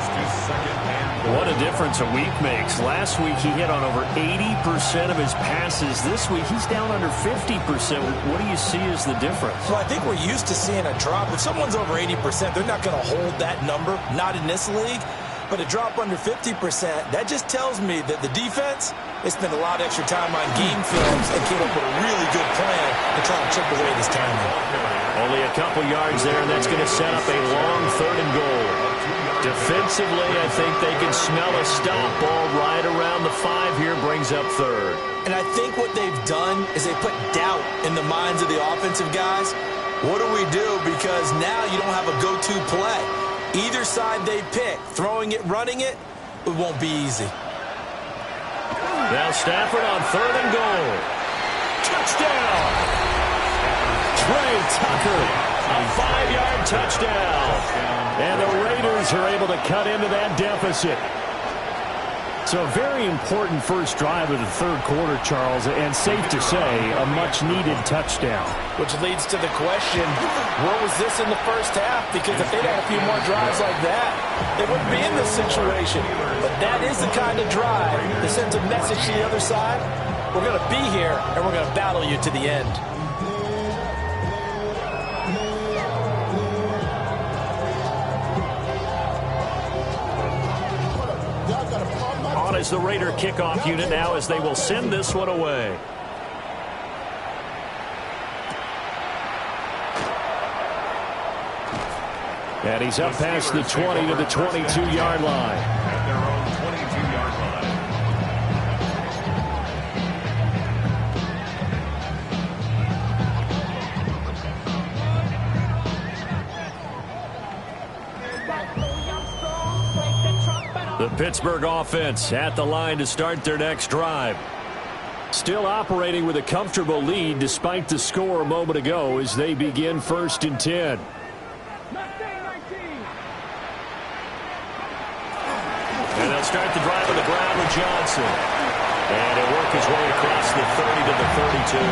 What a difference a week makes. Last week he hit on over 80% of his passes. This week he's down under 50%. What do you see as the difference? Well, I think we're used to seeing a drop. If someone's over 80%, they're not going to hold that number, not in this league. But a drop under 50%, that just tells me that the defense, they spent a lot of extra time on game films and came up with a really good plan to try and chip away this timing. Only a couple yards there, and that's going to set up a long 3rd and goal. Defensively, I think they can smell a stop ball right around the 5 here, brings up 3rd. And I think what they've done is they put doubt in the minds of the offensive guys. What do we do? Because now you don't have a go-to play. Either side they pick, throwing it, running it, it won't be easy. Now Stafford on 3rd and goal. Touchdown! Trey Tucker, a 5-yard touchdown. And the Raiders are able to cut into that deficit. So a very important first drive of the 3rd quarter, Charles, and safe to say, a much-needed touchdown. Which leads to the question, what was this in the first half? Because if they'd had a few more drives like that, they wouldn't be in this situation. But that is the kind of drive that sends a message to the other side. We're going to be here, and we're going to battle you to the end. On is the Raider kickoff unit now as they will send this one away. And he's up past the 20 to the 22-yard line. At their own 22-yard line. The Pittsburgh offense at the line to start their next drive. Still operating with a comfortable lead despite the score a moment ago as they begin 1st and 10. And they'll start the drive on the ground with Johnson. And he'll work his way across the 30 to the 32.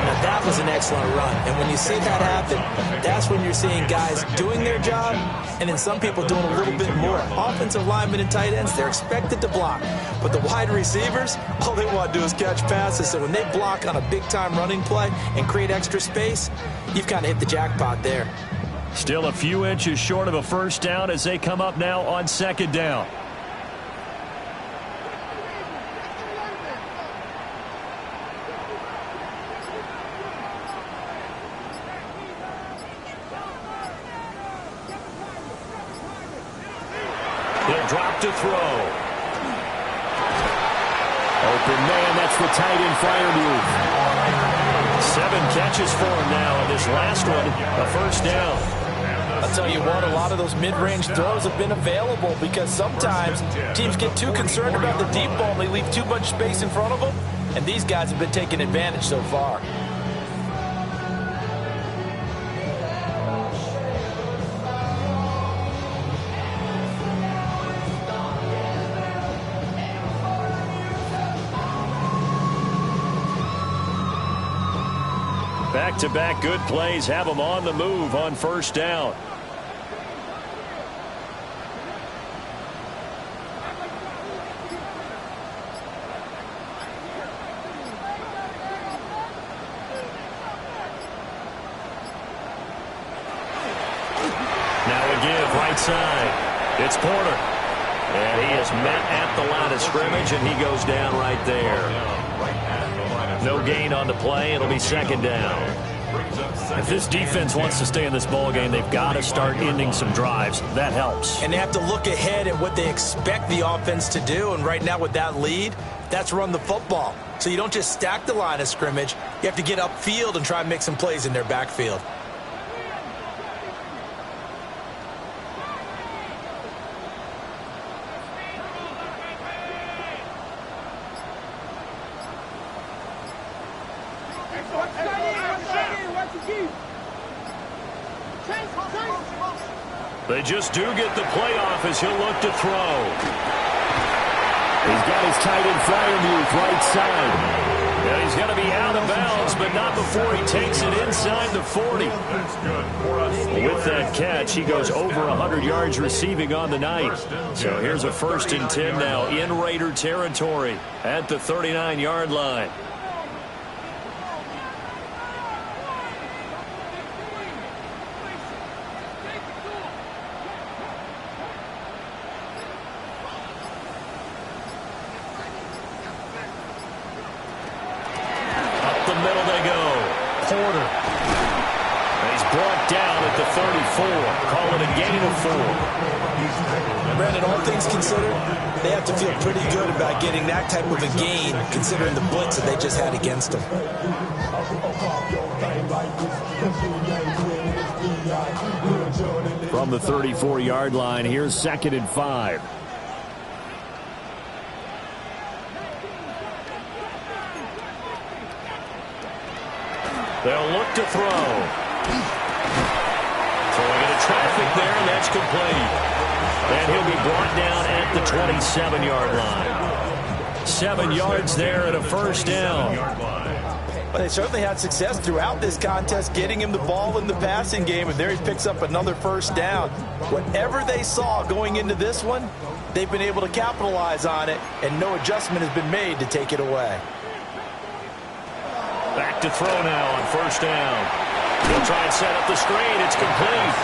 Now that was an excellent run. And when you see that happen, that's when you're seeing guys doing their job and then some people doing a little bit more. Offensive linemen and tight ends, they're expected to block. But the wide receivers, all they want to do is catch passes. So when they block on a big-time running play and create extra space, you've kind of hit the jackpot there. Still a few inches short of a first down as they come up now on 2nd down. He'll drop to throw. Open man, that's the tight end fire move. 7 catches for him now, and this last one, a first down. I'll tell you what, a lot of those mid-range throws have been available because sometimes teams get too concerned about the deep ball and they leave too much space in front of them, and these guys have been taking advantage so far. Back-to-back good plays have them on the move on first down. Now a give right side. It's Porter. And he is met at the line of scrimmage, and he goes down right there. No gain on the play. It'll be 2nd down. Brings up second. If this defense wants to stay in this ballgame, they've got to start ending some drives. That helps. And they have to look ahead at what they expect the offense to do. And right now with that lead, that's run the football. So you don't just stack the line of scrimmage. You have to get upfield and try and make some plays in their backfield. They just do get the playoff as he'll look to throw. He's got his tight end Fryermuth right side. Yeah, he's going to be out of bounds, but not before he takes it inside the 40. That's good for us. With that catch, he goes over 100 yards receiving on the night. So here's a 1st and 10 now in Raider territory at the 39-yard line. Call it a gain of 4. Brandon, all things considered, they have to feel pretty good about getting that type of a gain considering the blitz that they just had against them. From the 34-yard line, here's 2nd and 5. They'll look to throw. Throwing into traffic there, and that's complete. And he'll be brought down at the 27-yard line. 7 yards there and a 1st down. Well, they certainly had success throughout this contest getting him the ball in the passing game, and there he picks up another 1st down. Whatever they saw going into this one, they've been able to capitalize on it, and no adjustment has been made to take it away. Back to throw now on 1st down. He'll try and set up the screen. It's complete.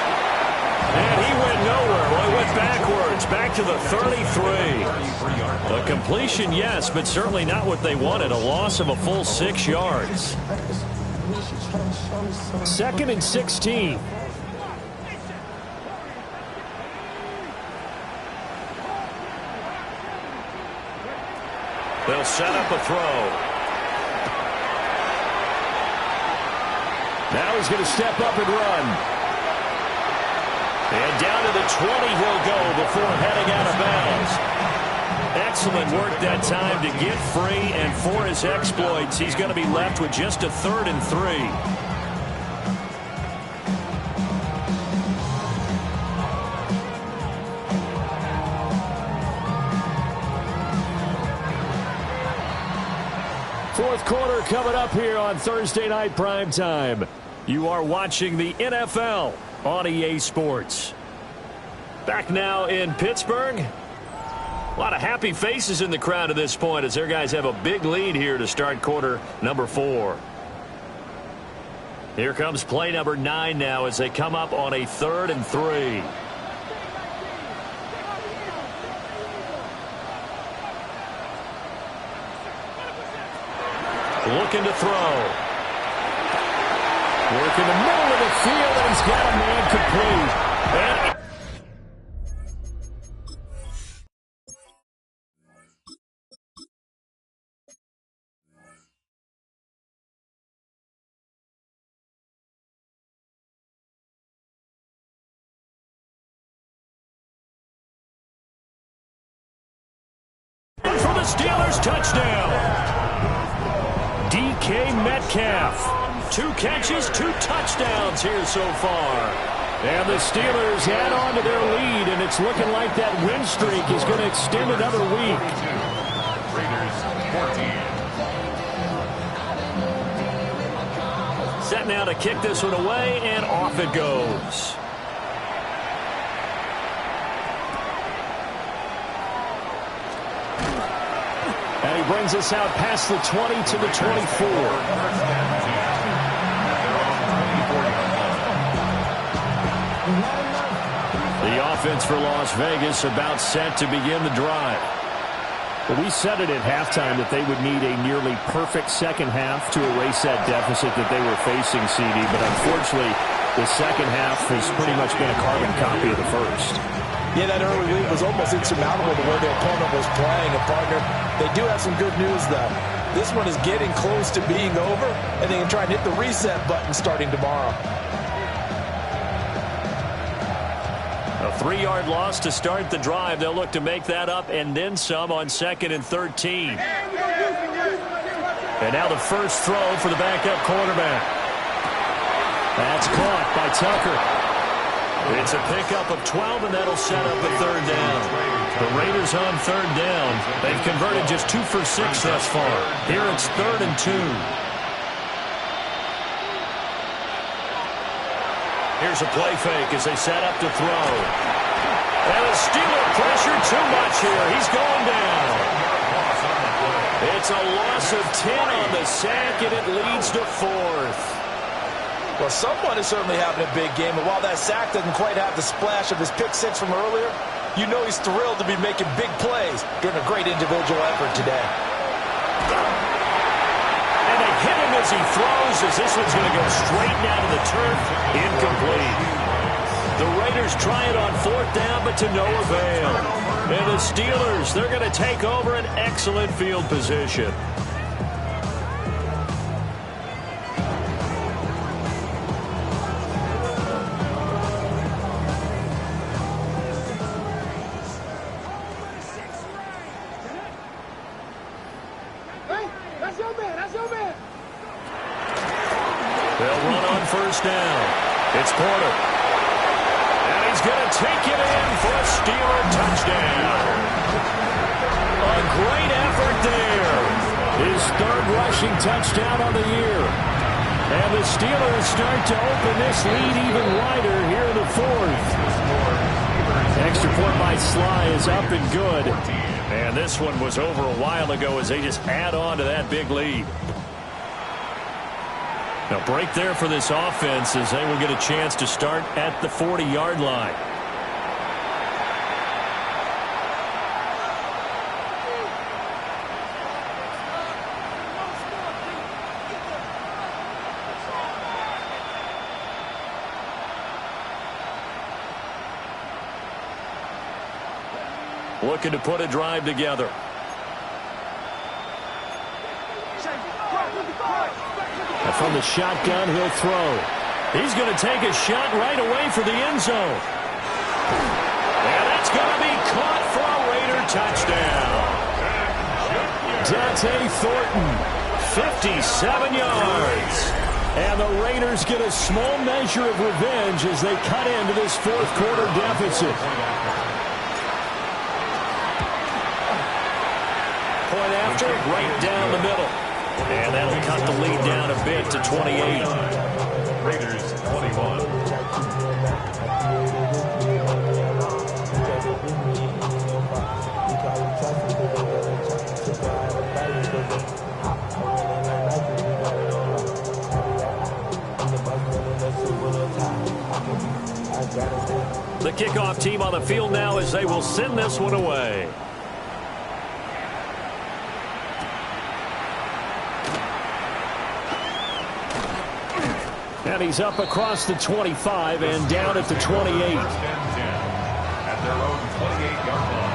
And he went nowhere. Well, he went backwards, back to the 33. A completion, yes, but certainly not what they wanted. A loss of a full 6 yards. 2nd and 16. They'll set up a throw. Now he's going to step up and run. And down to the 20 he'll go before heading out of bounds. Excellent work that time to get free, and for his exploits, he's going to be left with just a 3rd and 3. Fourth quarter coming up here on Thursday Night Primetime. You are watching the NFL on EA Sports. Back now in Pittsburgh. A lot of happy faces in the crowd at this point as their guys have a big lead here to start quarter number 4. Here comes play number 9 now as they come up on a 3rd and 3. Looking to throw. Work in the middle of the field, and he's got a man complete. And for the Steelers, touchdown. DK Metcalf. 2 catches, 2 touchdowns here so far. And the Steelers add on to their lead, and it's looking like that win streak is going to extend another week. Raiders 14. Set now to kick this one away, and off it goes. And he brings us out past the 20 to the 24. The offense for Las Vegas about set to begin the drive. Well, we said it at halftime that they would need a nearly perfect second half to erase that deficit that they were facing, CD. But unfortunately, the second half has pretty much been a carbon copy of the first. Yeah, that early lead was almost insurmountable the way the opponent was playing. And, partner, they do have some good news, though. This one is getting close to being over, and they can try and hit the reset button starting tomorrow. A 3-yard loss to start the drive. They'll look to make that up and then some on 2nd and 13. And now the first throw for the backup quarterback. That's caught by Tucker. It's a pickup of 12, and that'll set up a 3rd down. The Raiders on 3rd down. They've converted just 2 for 6 thus far. Here it's 3rd and 2. Here's a play fake as they set up to throw. And the Steeler pressure too much here. He's going down. It's a loss of 10 on the sack, and it leads to 4th. Well, someone is certainly having a big game, and while that sack doesn't quite have the splash of his pick 6 from earlier, you know he's thrilled to be making big plays during a great individual effort today. And they hit him as he throws, as this one's going to go straight down to the turf. Incomplete. The Raiders try it on 4th down, but to no avail. And the Steelers, they're going to take over an excellent field position. They'll run on 1st down. It's Porter. And he's going to take it in for a Steeler touchdown. A great effort there. His 3rd rushing touchdown on the year. And the Steelers start to open this lead even wider here in the 4th. Extra point by Sly is up and good. And this one was over a while ago as they just add on to that big lead. Now, break there for this offense as they will get a chance to start at the 40-yard line. Looking to put a drive together. And from the shotgun, he'll throw. He's going to take a shot right away for the end zone. And that's going to be caught for a Raider touchdown. Dante Thornton, 57 yards. And the Raiders get a small measure of revenge as they cut into this 4th quarter deficit. Point after, right down the middle. And that'll cut the lead down a bit to 28. Raiders 21. The kickoff team on the field now as they will send this one away. And he's up across the 25 and down at the 28. 1st and 10 at their own 28-yard line.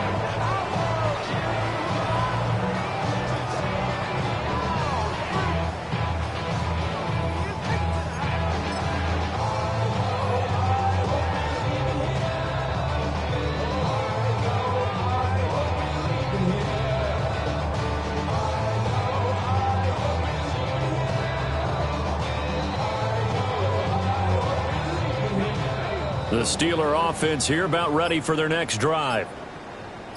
The Steeler offense here about ready for their next drive.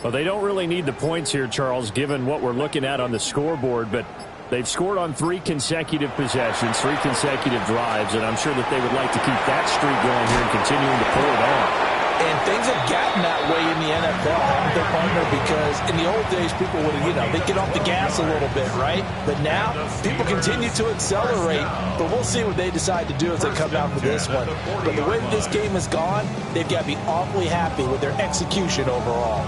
Well, they don't really need the points here, Charles, given what we're looking at on the scoreboard, but they've scored on 3 consecutive possessions, 3 consecutive drives, and I'm sure that they would like to keep that streak going here and continuing to pull it on. And things have gotten that way in the NFL, haven't they, partner? Because in the old days, people would, they'd get off the gas a little bit, right? But now, people continue to accelerate. But we'll see what they decide to do as they come out for this one. But the way that this game has gone, they've got to be awfully happy with their execution overall.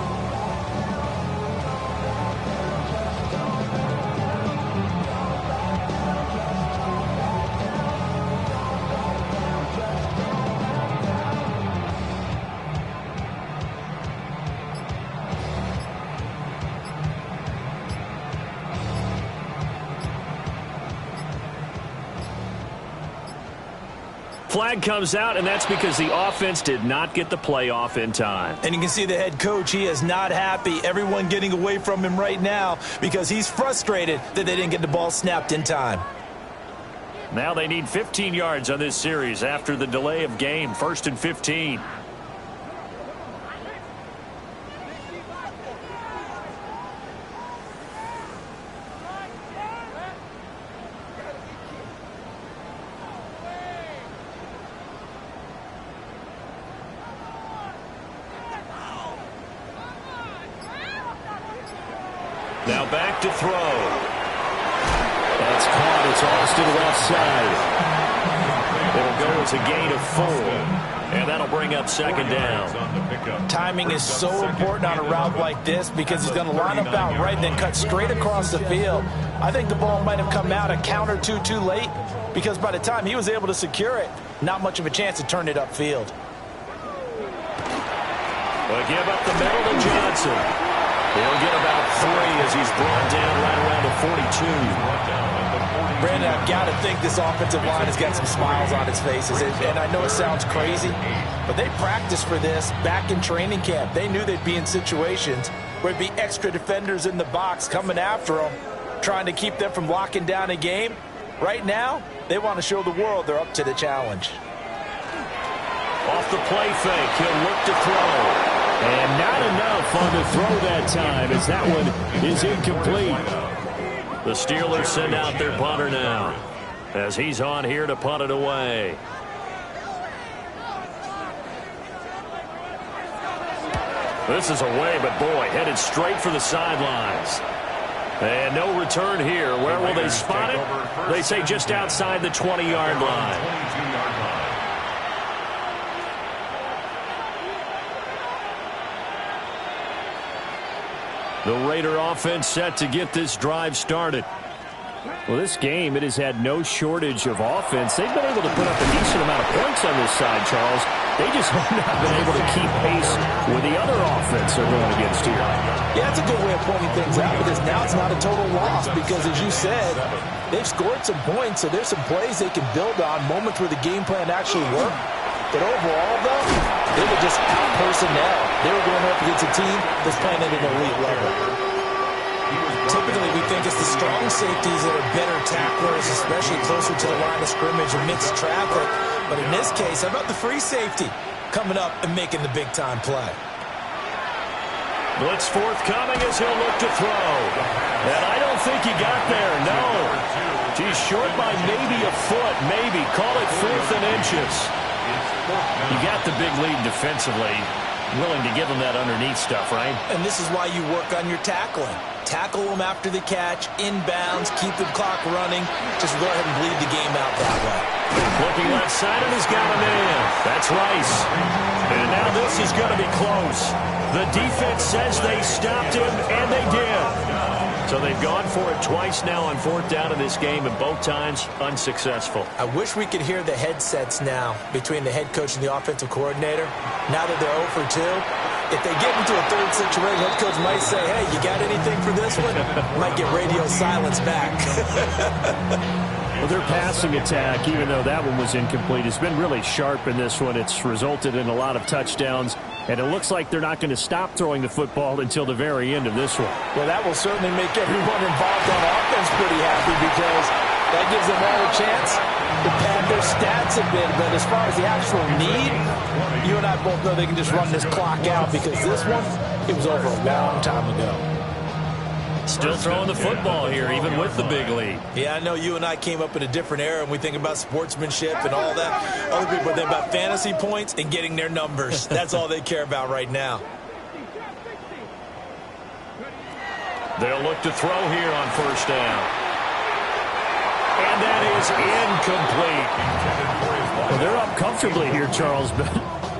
flag comes out, and that's because the offense did not get the play off in time. And you can see the head coach, he is not happy. Everyone getting away from him right now because he's frustrated that they didn't get the ball snapped in time. Now they need 15 yards on this series after the delay of game. 1st and 15. Now back to throw. That's caught. It's Austin left side. It'll go as a gain of 4. And that'll bring up 2nd down. Timing is so important on a route like this because he's going to line up out right and then cut straight across the field. I think the ball might have come out a count or two too late because by the time he was able to secure it, not much of a chance to turn it upfield. Well, give up the middle to Johnson. He'll get about 3 as he's brought down right around the 42. Brandon, I've got to think this offensive line has got some smiles on its faces. And I know it sounds crazy, but they practiced for this back in training camp. They knew they'd be in situations where there'd be extra defenders in the box coming after them, trying to keep them from locking down a game. Right now, they want to show the world they're up to the challenge. Off the play fake, he'll look to throw. And not enough on the throw that time as that one is incomplete. The Steelers send out their punter now as he's on here to punt it away. This is away, but boy, headed straight for the sidelines. And no return here. Where will they spot it? They say just outside the 20-yard line. The Raider offense set to get this drive started. Well, this game, it has had no shortage of offense. They've been able to put up a decent amount of points on this side, Charles. They just have not been able to keep pace with the other offense they're going against here. Yeah, that's a good way of pointing things out because now it's not a total loss because, as you said, they've scored some points, so there's some plays they can build on, moments where the game plan actually worked. But overall, though, they were just out personnel. They were going up against a team that's playing at an elite level. Typically, we think it's the strong safeties that are better tacklers, especially closer to the line of scrimmage amidst traffic. But in this case, how about the free safety coming up and making the big-time play? Blitz forthcoming as he'll look to throw. And I don't think he got there, no. He's short by maybe a foot, maybe. Call it 4th and inches. You got the big lead defensively. Willing to give them that underneath stuff, right? And this is why you work on your tackling. Tackle them after the catch, inbounds, keep the clock running. Just go ahead and bleed the game out that way. Looking left side, and he's got him in. That's Rice. And now this is going to be close. The defense says they stopped him, and they did. So they've gone for it twice now on 4th down in this game, and both times unsuccessful. I wish we could hear the headsets now between the head coach and the offensive coordinator. Now that they're 0 for 2, if they get into a third situation, head coach might say, hey, you got anything for this one? Might get radio silence back. Well, their passing attack, even though that one was incomplete, has been really sharp in this one. It's resulted in a lot of touchdowns, and it looks like they're not going to stop throwing the football until the very end of this one. Well, that will certainly make everyone involved on offense pretty happy because that gives them all a chance to pad their stats a bit. But as far as the actual need, you and I both know they can just run this clock out because this one, it was over a long time ago. Still throwing the football here, even with the big lead. Yeah, I know you and I came up in a different era, and we think about sportsmanship and all that. Other people think about fantasy points and getting their numbers. That's all they care about right now. They'll look to throw here on 1st down. And that is incomplete. Well, they're up comfortably here, Charles, but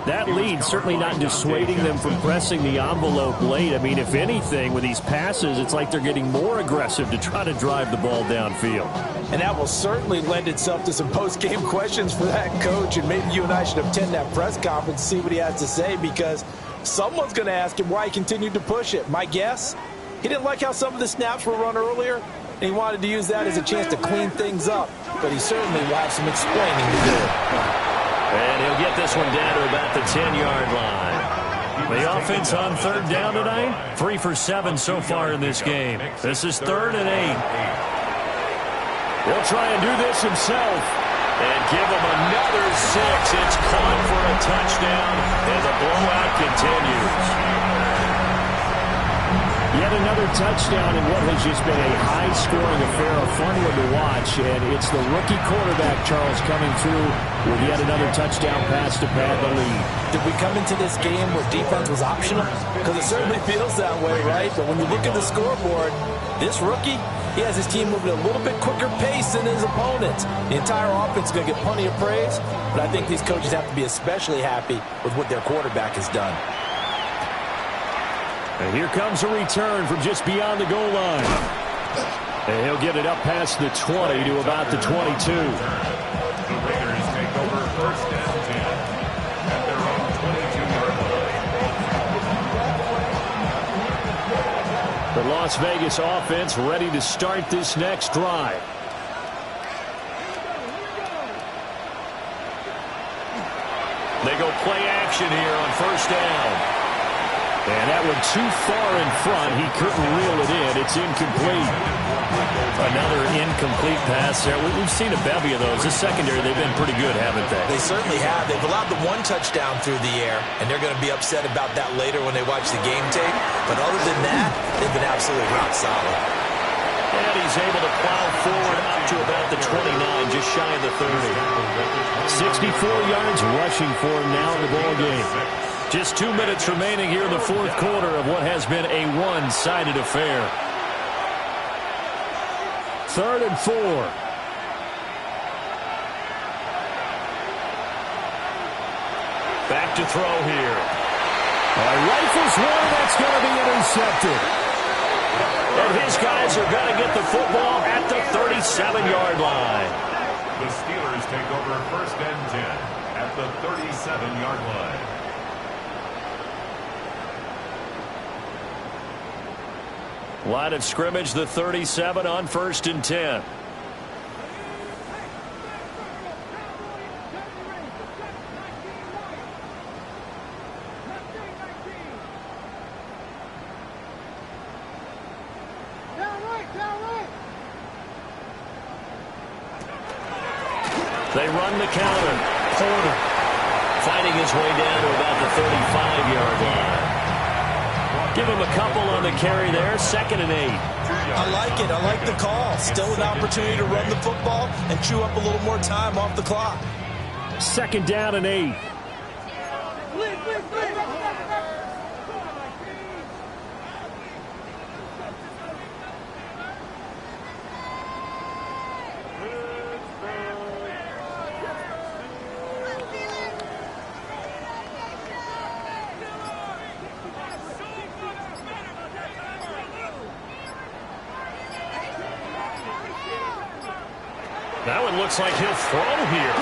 that lead certainly not dissuading them from pressing the envelope late. I mean, if anything, with these passes, it's like they're getting more aggressive to try to drive the ball downfield. And that will certainly lend itself to some post-game questions for that coach, and maybe you and I should attend that press conference and see what he has to say because someone's going to ask him why he continued to push it. My guess, he didn't like how some of the snaps were run earlier, and he wanted to use that as a chance to clean things up, but he certainly will have some explaining to do. And he'll get this one down to about the 10-yard line. The offense on third down tonight, 3 for 7 so far in this game. This is 3rd and 8. He'll try and do this himself. And give him another 6. It's caught for a touchdown, and the blowout continues. Yet another touchdown in what has just been a high-scoring affair, a fun one to watch. And it's the rookie quarterback, Charles, coming through with yet another touchdown pass to pad the lead. Did we come into this game where defense was optional? Because it certainly feels that way, right? But when you look at the scoreboard, this rookie, he has his team moving at a little bit quicker pace than his opponents. The entire offense is going to get plenty of praise, but I think these coaches have to be especially happy with what their quarterback has done. And here comes a return from just beyond the goal line. And he'll get it up past the 20 to about the 22. The Raiders take over 1st and 10 at their own 22-yard line. The Las Vegas offense ready to start this next drive. They go play action here on 1st down. And that one too far in front. He couldn't reel it in. It's incomplete. Another incomplete pass there. We've seen a bevy of those. This secondary, they've been pretty good, haven't they? They certainly have. They've allowed the 1 touchdown through the air, and they're going to be upset about that later when they watch the game tape. But other than that, they've been absolutely rock solid. And he's able to plow forward up to about the 29, just shy of the 30. 64 yards rushing for him now in the ball game. Just 2 minutes remaining here in the 4th quarter of what has been a one-sided affair. 3rd and 4. Back to throw here. Rifles one, that's going to be intercepted. And his guys are going to get the football at the 37-yard line. The Steelers take over 1st and 10 at the 37-yard line. Line of scrimmage, the 37 on 1st and 10. They run the counter. Porter fighting his way down to about the 35-yard line. Give him a couple on the carry there. 2nd and 8. I like it. I like the call. Still an opportunity to run the football and chew up a little more time off the clock. 2nd down and 8. That one looks like he'll throw here.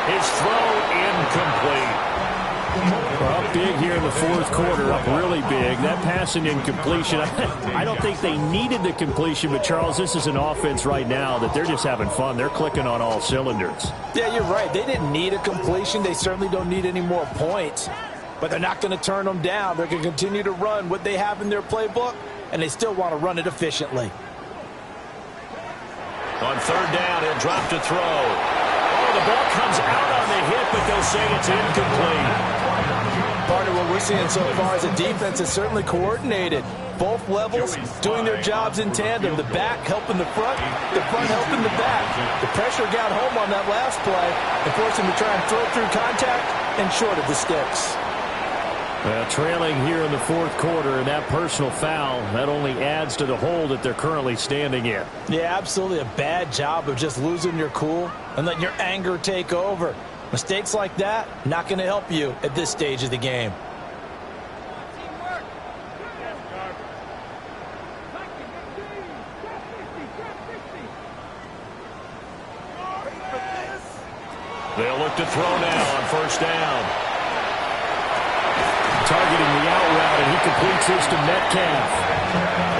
His throw incomplete. Well, big here in the 4th quarter, up really big. That pass and incompletion, I don't think they needed the completion, but Charles, this is an offense right now that they're just having fun. They're clicking on all cylinders. Yeah, you're right. They didn't need a completion. They certainly don't need any more points, but they're not going to turn them down. They're going to continue to run what they have in their playbook, and they still want to run it efficiently. On 3rd down, he'll drop to throw. Oh, the ball comes out on the hit, but they'll say it's incomplete. Part of what we're seeing so far is the defense is certainly coordinated. Both levels doing their jobs in tandem. The back helping the front helping the back. The pressure got home on that last play and forced him to try and throw through contact and short of the sticks. Trailing here in the 4th quarter, and that personal foul, that only adds to the hole that they're currently standing in. Yeah, absolutely a bad job of just losing your cool and letting your anger take over. Mistakes like that, not going to help you at this stage of the game. They'll look to throw now on 1st down. targeting the out route, and he completes this to Metcalf.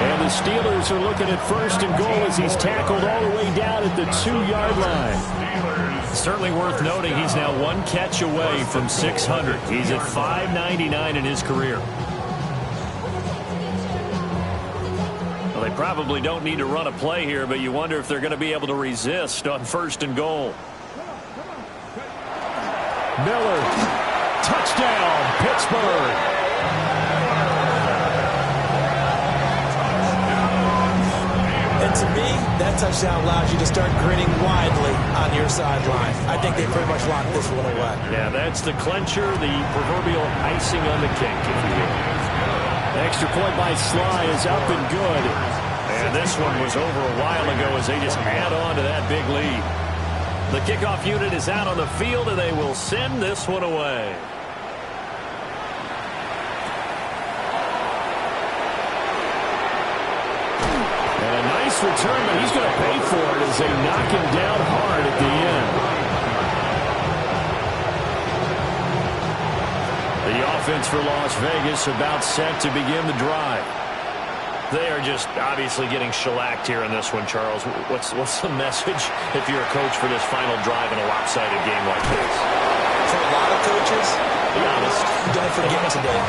And the Steelers are looking at 1st and goal as he's tackled all the way down at the 2-yard line. Certainly worth noting he's now 1 catch away from 600. He's at 599 in his career. Well, they probably don't need to run a play here, but you wonder if they're going to be able to resist on 1st and goal. Miller, touchdown, Pittsburgh. And to me, that touchdown allows you to start grinning widely on your sideline. I think they pretty much locked this one away. Yeah, that's the clincher, the proverbial icing on the cake, if you will. Extra point by Sly is up and good. And this one was over a while ago as they just add on to that big lead. The kickoff unit is out on the field, and they will send this one away. And a nice return, but he's going to pay for it as they knock him down hard at the end. The offense for Las Vegas about set to begin the drive. They are just obviously getting shellacked here in this one, Charles. What's the message if you're a coach for this final drive in a lopsided game like this? For a lot of coaches, Be honest. don't forget today.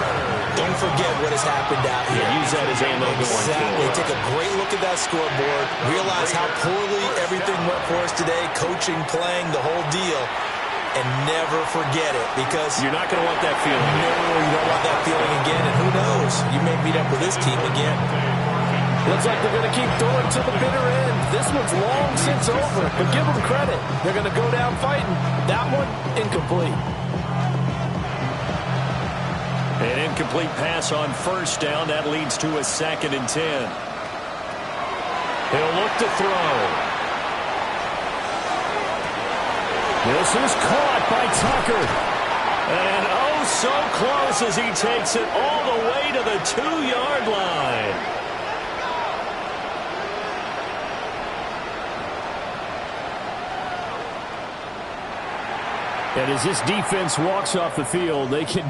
Don't forget what has happened out here. Use that as ammo going Exactly. forward. Take a great look at that scoreboard. Realize how poorly everything went for us today. Coaching, playing, the whole deal. And never forget it, because You're not going to want that feeling. no, you don't want that feeling again. And who knows? You may meet up with this team again. Looks like they're going to keep throwing to the bitter end. This one's long since over, but give them credit. They're going to go down fighting. That one, incomplete. An incomplete pass on 1st down. That leads to a 2nd and 10. He'll look to throw. This is caught by Tucker. And oh, so close as he takes it all the way to the 2-yard line. And as this defense walks off the field, they can